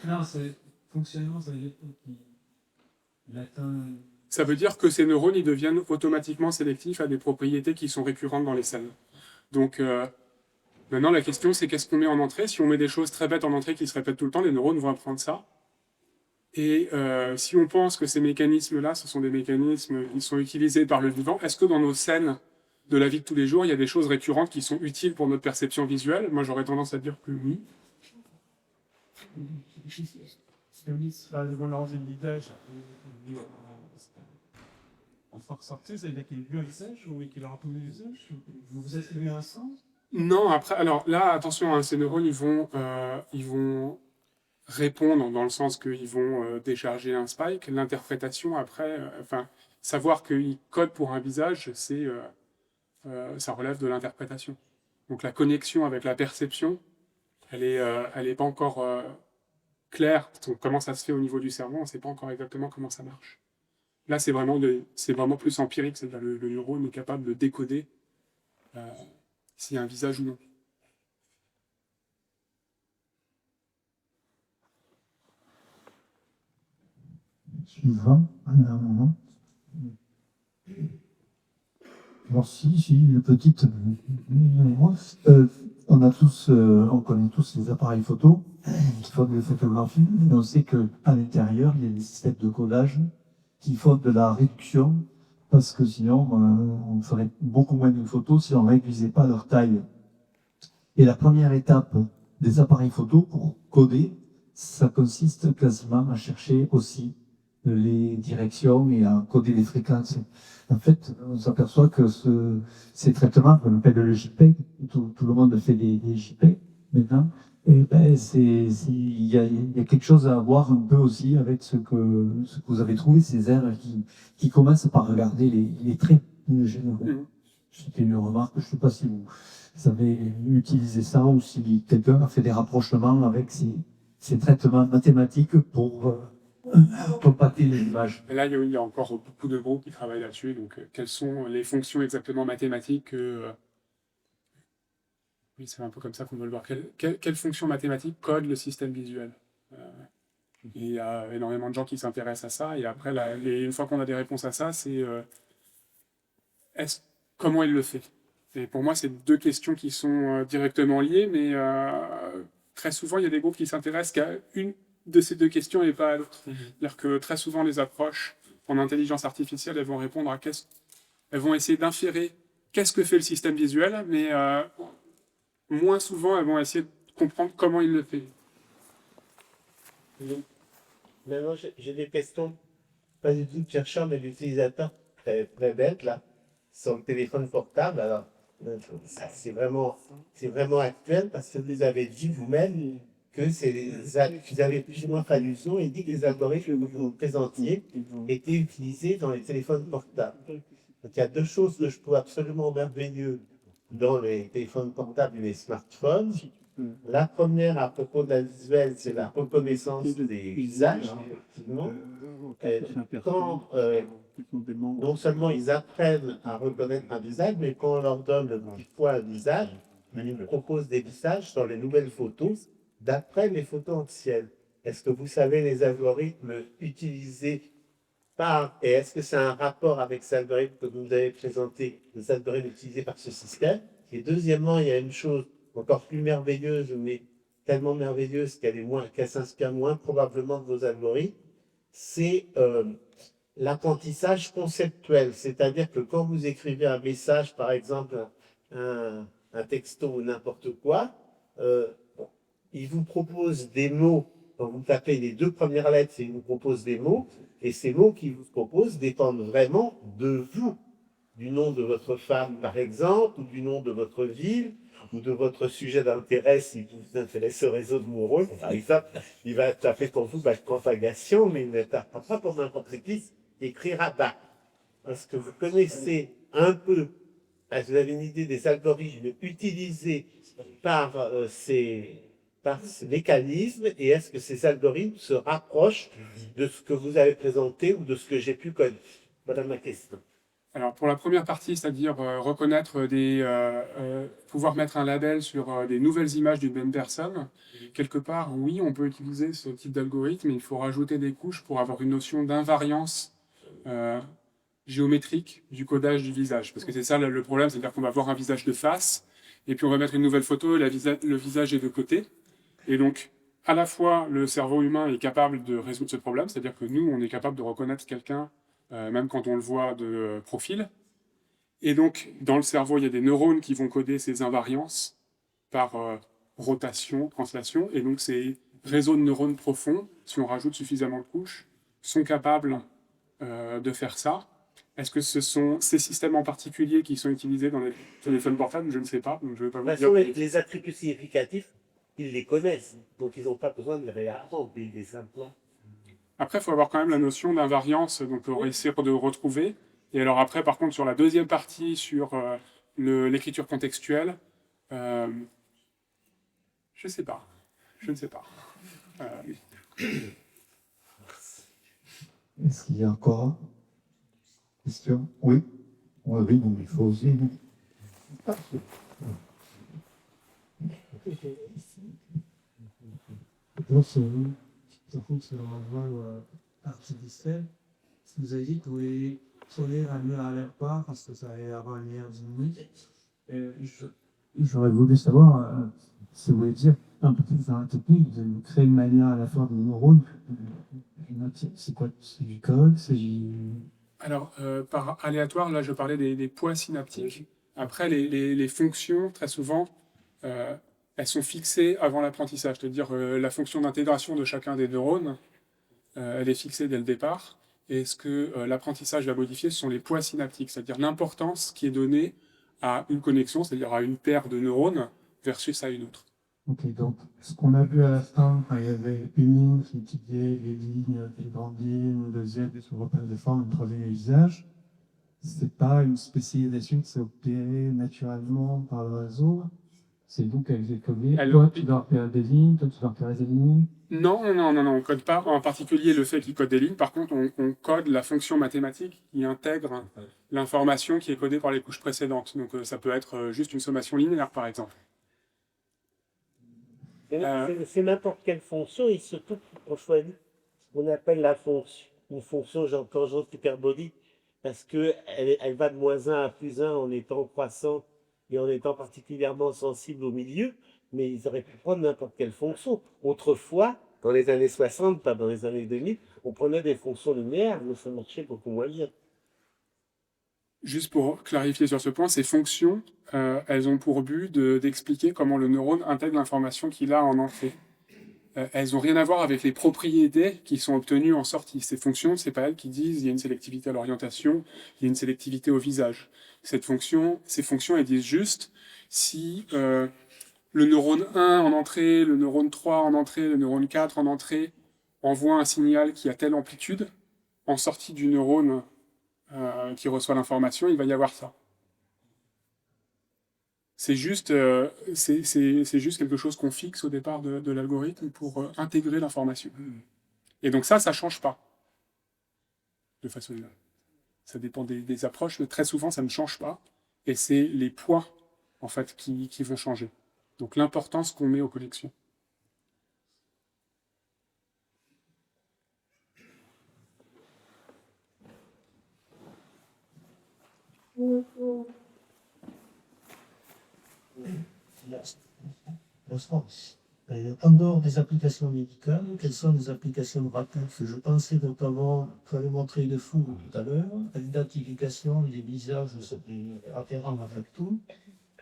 Non, c'est fonctionnellement, ça veut dire qu'il atteint. Ça veut dire que ces neurones, ils deviennent automatiquement sélectifs à des propriétés qui sont récurrentes dans les cells. Donc, maintenant, la question, c'est qu'est-ce qu'on met en entrée? Si on met des choses très bêtes en entrée qui se répètent tout le temps, les neurones vont apprendre ça. Et si on pense que ces mécanismes-là, ce sont des mécanismes qui sont utilisés par le vivant, est-ce que dans nos scènes de la vie de tous les jours, il y a des choses récurrentes qui sont utiles pour notre perception visuelle? Moi, j'aurais tendance à dire que oui. En force sortie, ça veut dire qu'il est vu un visage ou qu'il a entendu le visage? Vous vous attribuez un sens? Non, après, alors là, attention, hein, ces neurones, ils vont répondre dans le sens qu'ils vont décharger un spike. L'interprétation, après, enfin, savoir qu'ils codent pour un visage, ça relève de l'interprétation. Donc la connexion avec la perception, elle est pas encore claire. Donc, comment ça se fait au niveau du cerveau, on ne sait pas encore exactement comment ça marche. Là, c'est vraiment plus empirique, c'est-à-dire le neurone est capable de décoder s'il y a un visage ou non. Suivant, un moment. Alors si, une petite... on a tous, on connaît tous les appareils photo qui font de la photographie, mais on sait qu'à l'intérieur, il y a des systèmes de codage qui font de la réduction, parce que sinon, on ferait beaucoup moins de photos si on ne réduisait pas leur taille. Et la première étape des appareils photo pour coder, ça consiste quasiment à chercher aussi les directions et à coder les fréquences. En fait, on s'aperçoit que ces traitements, qu'on appelle le JPEG, tout le monde fait des JPEG maintenant, et ben il y a quelque chose à voir un peu aussi avec ce que vous avez trouvé, ces airs qui commencent par regarder les traits généraux. C'était une remarque, je ne sais pas si vous avez utilisé ça ou si quelqu'un a fait des rapprochements avec ces traitements mathématiques pour compacter les images. Et là, il y a encore beaucoup de groupes qui travaillent là-dessus. Donc, quelles sont les fonctions exactement mathématiques oui, c'est un peu comme ça qu'on veut le voir. Quelles fonctions mathématiques code le système visuel il y a énormément de gens qui s'intéressent à ça. Et après, une fois qu'on a des réponses à ça, c'est comment il le fait. Et pour moi, c'est deux questions qui sont directement liées, mais très souvent, il y a des groupes qui s'intéressent qu'à une de ces deux questions et pas à l'autre. C'est-à-dire que très souvent, les approches en intelligence artificielle, elles vont répondre à elles vont essayer d'inférer qu'est-ce que fait le système visuel, mais moins souvent, elles vont essayer de comprendre comment il le fait. Maintenant, j'ai des questions, pas du tout de chercheurs, mais d'utilisateurs très, très bêtes, là, sur le téléphone portable. Alors, c'est vraiment actuel parce que vous avez dit vous-même que vous avez plus ou moins fait allusion et dit que les algorithmes que vous présentiez étaient utilisés dans les téléphones portables. Donc, il y a deux choses que je trouve absolument merveilleuses dans les téléphones portables et les smartphones. La première, à propos de la visuelle, c'est la reconnaissance des visages, effectivement. Quand, non seulement ils apprennent à reconnaître un visage, mais quand on leur donne le petit poids un visage, ils proposent des visages dans les nouvelles photos d'après les photos anciennes. Est-ce que vous savez les algorithmes utilisés et est-ce que c'est un rapport avec ces algorithmes que vous nous avez présentés, les algorithmes utilisés par ce système? Et deuxièmement, il y a une chose encore plus merveilleuse, mais tellement merveilleuse qu'elle s'inspire moins probablement de vos algorithmes, c'est l'apprentissage conceptuel. C'est-à-dire que quand vous écrivez un message, par exemple un texto ou n'importe quoi, il vous propose des mots. Quand vous tapez les deux premières lettres, il vous propose des mots, et ces mots qu'il vous propose dépendent vraiment de vous, du nom de votre femme, par exemple, ou du nom de votre ville, ou de votre sujet d'intérêt, si vous vous intéressez au réseau de Moreau, par exemple, il va taper pour vous propagation, mais il ne tapera pas pour n'importe qui, il écrira bas. Est-ce que vous connaissez un peu, est-ce que vous avez une idée des algorithmes utilisés par ces mécanismes, et est-ce que ces algorithmes se rapprochent de ce que vous avez présenté ou de ce que j'ai pu connaître? Voilà ma question. Alors, pour la première partie, c'est-à-dire reconnaître pouvoir mettre un label sur des nouvelles images d'une même personne, quelque part, oui, on peut utiliser ce type d'algorithme, mais il faut rajouter des couches pour avoir une notion d'invariance géométrique du codage du visage. Parce que c'est ça le problème, c'est-à-dire qu'on va voir un visage de face, et puis on va mettre une nouvelle photo, et le visage est de côté. Et donc, à la fois, le cerveau humain est capable de résoudre ce problème, c'est-à-dire que nous, on est capable de reconnaître quelqu'un même quand on le voit de profil. Et donc, dans le cerveau, il y a des neurones qui vont coder ces invariances par rotation, translation. Et donc, ces réseaux de neurones profonds, si on rajoute suffisamment de couches, sont capables de faire ça. Est-ce que ce sont ces systèmes en particulier qui sont utilisés dans les téléphones portables? Je ne sais pas, donc je ne vais pas De vous toute dire. façon, les attributs significatifs, ils les connaissent, donc ils n'ont pas besoin de les réapprendre, des implants. Après, il faut avoir quand même la notion d'invariance, donc on va essayer de retrouver. Et alors après, par contre, sur la deuxième partie, sur l'écriture contextuelle, euh, je sais pas. Je ne sais pas. Est-ce qu'il y a encore une question? Oui. Oui, oui, donc il faut aussi. Dans ce sur l'envoi artificiel, si vous avez dit que vous voulez sonner un mur à l'air part parce que ça allait avoir une meilleure dynamique, j'aurais voulu savoir si vous voulez dire un peu plus dans la technique, de créer une manière à la fois de neurones. C'est quoi? C'est du code? C'est du. Alors, par aléatoire, là, je parlais des poids synaptiques. Après, les fonctions, très souvent, elles sont fixées avant l'apprentissage. C'est-à-dire, la fonction d'intégration de chacun des neurones, elle est fixée dès le départ. Et ce que l'apprentissage va modifier, ce sont les poids synaptiques, c'est-à-dire l'importance qui est donnée à une connexion, c'est-à-dire à une paire de neurones versus à une autre. Ok, donc ce qu'on a vu à la fin, quand il y avait une ligne qui étudiait les lignes, les grandes lignes, une deuxième, des sous-repères de forme, une troisième visage, c'est pas une spécialisation qui s'est opérée naturellement par le réseau. C'est donc avec des codés. Toi, tu dois repérer des lignes, toi, tu dois repérer des lignes. Non, on code pas en particulier le fait qu'il code des lignes. Par contre, on code la fonction mathématique qui intègre l'information qui est codée par les couches précédentes. Donc ça peut être juste une sommation linéaire, par exemple. C'est n'importe quelle fonction, et surtout on choisit ce qu'on appelle une fonction genre tangente hyperbolique, parce qu'elle va de -1 à +1 en étant croissante et en étant particulièrement sensible au milieu, mais ils auraient pu prendre n'importe quelle fonction. Autrefois, dans les années 60, pas dans les années 2000, on prenait des fonctions linéaires, mais ça marchait beaucoup moins bien. Juste pour clarifier sur ce point, ces fonctions, elles ont pour but d'expliquer comment le neurone intègre l'information qu'il a en entrée. Elles n'ont rien à voir avec les propriétés qui sont obtenues en sortie. Ces fonctions, c'est pas elles qui disent il y a une sélectivité à l'orientation, il y a une sélectivité au visage. Ces fonctions, elles disent juste si le neurone 1 en entrée, le neurone 3 en entrée, le neurone 4 en entrée envoie un signal qui a telle amplitude, en sortie du neurone qui reçoit l'information, il va y avoir ça. C'est juste quelque chose qu'on fixe au départ de l'algorithme pour intégrer l'information. Et donc ça change pas. De façon ça dépend des approches, mais très souvent, ça ne change pas. Et c'est les poids, en fait, qui vont changer. Donc l'importance qu'on met aux connexions. En dehors des applications médicales, quelles sont les applications pratiques? Je pensais notamment, tu avais montré le fou tout à l'heure, l'identification des visages afférents avec tout,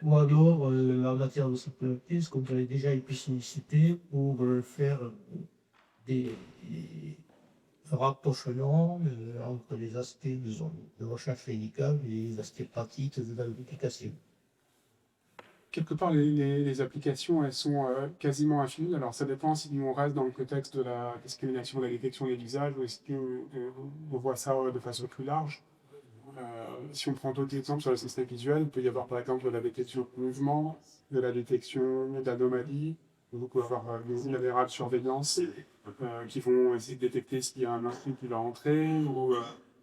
ou alors en matière de sécurité, ce qu'on avait déjà cité pour faire des rapprochements entre les aspects de recherche médicale et les aspects pratiques de l'application. Quelque part, les applications, elles sont quasiment infinies. Alors, ça dépend si on reste dans le contexte de la discrimination, de la détection des visages, ou est-ce qu'on voit ça de façon plus large. Si on prend d'autres exemples sur le système visuel, il peut y avoir par exemple de la détection de mouvement, de la détection d'anomalies, on peut avoir des caméras de surveillance qui vont essayer de détecter s'il y a un intrus qui va entrer, ou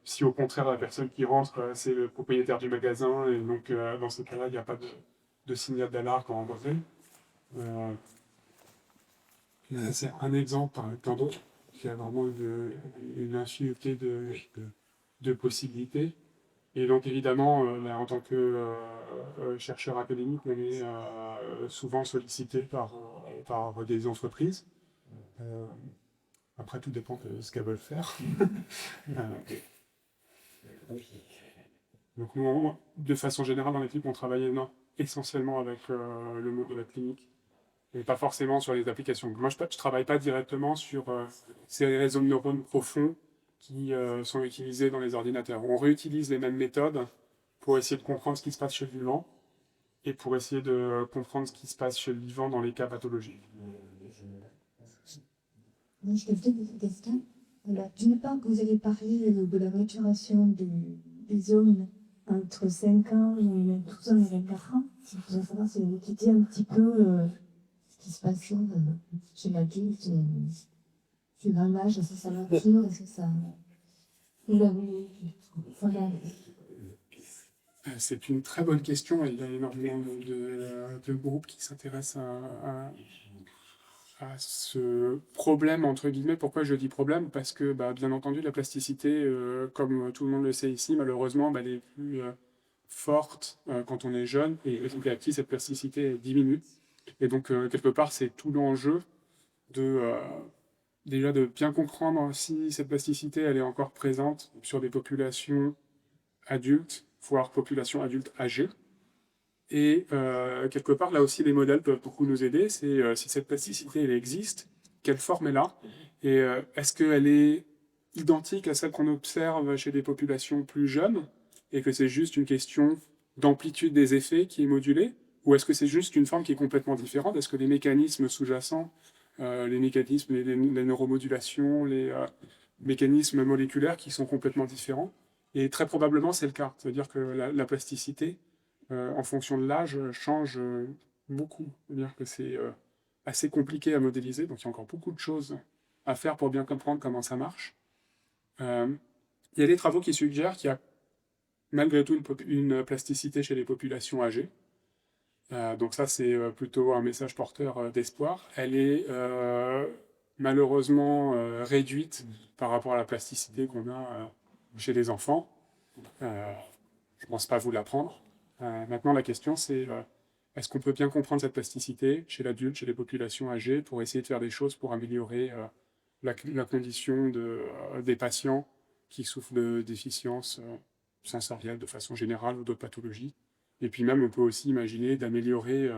si au contraire la personne qui rentre, c'est le propriétaire du magasin, et donc dans ce cas-là, il n'y a pas de signal d'alarme à envoyer. C'est un exemple parmi tant d'autres qui a vraiment une infinité de possibilités. Et donc évidemment, en tant que chercheur académique, on est souvent sollicité par des entreprises. Après, tout dépend de ce qu'elles veulent faire. Donc nous, de façon générale, dans l'équipe, on travaille essentiellement avec le monde de la clinique et pas forcément sur les applications. Moi, je ne travaille pas directement sur ces réseaux de neurones profonds qui sont utilisés dans les ordinateurs. On réutilise les mêmes méthodes pour essayer de comprendre ce qui se passe chez le vivant et pour essayer de comprendre ce qui se passe chez le vivant dans les cas pathologiques. Moi, je te fais des questions. D'une part, vous avez parlé de la maturation des hommes entre 5 ans et 12 ans et 24 ans. Je voudrais savoir si vous étudiez un petit peu ce qui se passe chez l'adulte, chez l'âge, est-ce que ça mature, est-ce que ça... Vous l'avez... Voilà. C'est une très bonne question et il y a énormément de groupes qui s'intéressent à ce problème, entre guillemets. Pourquoi je dis problème? Parce que, bien entendu, la plasticité, comme tout le monde le sait ici, malheureusement, elle est plus forte quand on est jeune, et petit à petit, cette plasticité diminue. Et donc, quelque part, c'est tout l'enjeu déjà de bien comprendre si cette plasticité, elle est encore présente sur des populations adultes, voire populations adultes âgées. Et quelque part, là aussi, les modèles peuvent beaucoup nous aider. C'est si cette plasticité, elle existe, quelle forme elle a, et est-ce qu'elle est identique à celle qu'on observe chez des populations plus jeunes, et que c'est juste une question d'amplitude des effets qui est modulée, ou est-ce que c'est juste une forme qui est complètement différente? Est-ce que les mécanismes sous-jacents, les mécanismes, les neuromodulations, les mécanismes moléculaires qui sont complètement différents? Et très probablement, c'est le cas. C'est-à-dire que la plasticité, en fonction de l'âge, change beaucoup. C'est-à-dire que c'est assez compliqué à modéliser, donc il y a encore beaucoup de choses à faire pour bien comprendre comment ça marche. Il y a des travaux qui suggèrent qu'il y a malgré tout une plasticité chez les populations âgées. Donc ça, c'est plutôt un message porteur d'espoir. Elle est malheureusement réduite par rapport à la plasticité qu'on a chez les enfants. Je ne pense pas vous l'apprendre. Maintenant, la question, c'est est-ce qu'on peut bien comprendre cette plasticité chez l'adulte, chez les populations âgées, pour essayer de faire des choses pour améliorer la condition des patients qui souffrent de déficiences sensorielles de façon générale ou d'autres pathologies. Et puis même, on peut aussi imaginer d'améliorer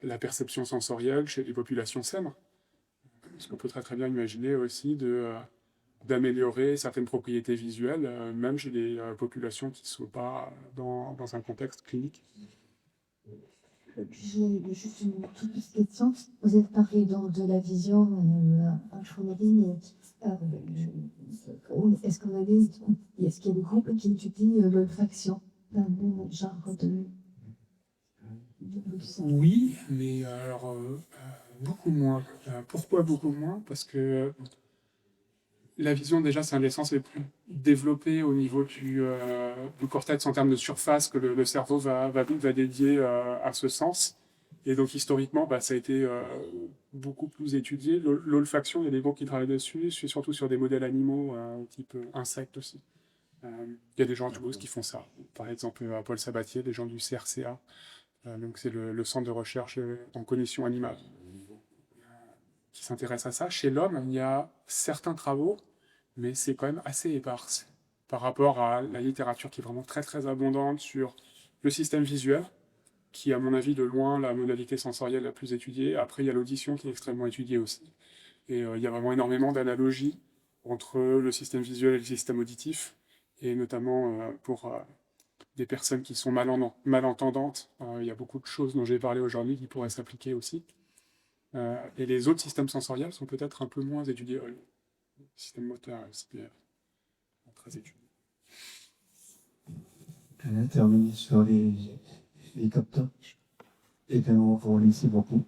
la perception sensorielle chez les populations saines. Parce qu'on peut très très bien imaginer aussi d'améliorer certaines propriétés visuelles, même chez des populations qui ne sont pas dans un contexte clinique. J'ai juste une toute petite question. Vous avez parlé donc de la vision infoméline. Est-ce qu'il y a des groupes qui étudient l'olfaction? Genre Oui, mais alors beaucoup moins. Pourquoi beaucoup moins? Parce que la vision, déjà, c'est un des sens les plus développés au niveau du cortex en termes de surface que le cerveau va dédier à ce sens. Et donc, historiquement, ça a été beaucoup plus étudié. L'olfaction, il y a des groupes qui travaillent dessus, surtout sur des modèles animaux, type insectes aussi. Il y a des gens à Toulouse qui font ça. Par exemple, Paul Sabatier, des gens du CRCA. Donc, c'est le centre de recherche en cognition animale qui s'intéresse à ça. Chez l'homme, il y a certains travaux, mais c'est quand même assez éparse par rapport à la littérature qui est vraiment très très abondante sur le système visuel, qui est à mon avis de loin la modalité sensorielle la plus étudiée. Après, il y a l'audition qui est extrêmement étudiée aussi. Et il y a vraiment énormément d'analogies entre le système visuel et le système auditif, et notamment pour des personnes qui sont malentendantes. Il y a beaucoup de choses dont j'ai parlé aujourd'hui qui pourraient s'appliquer aussi. Et les autres systèmes sensoriels sont peut-être un peu moins étudiés. Le système moteur, c'est très étudié. Elle a terminé sur les capteurs. Et bien, on vous remercie beaucoup.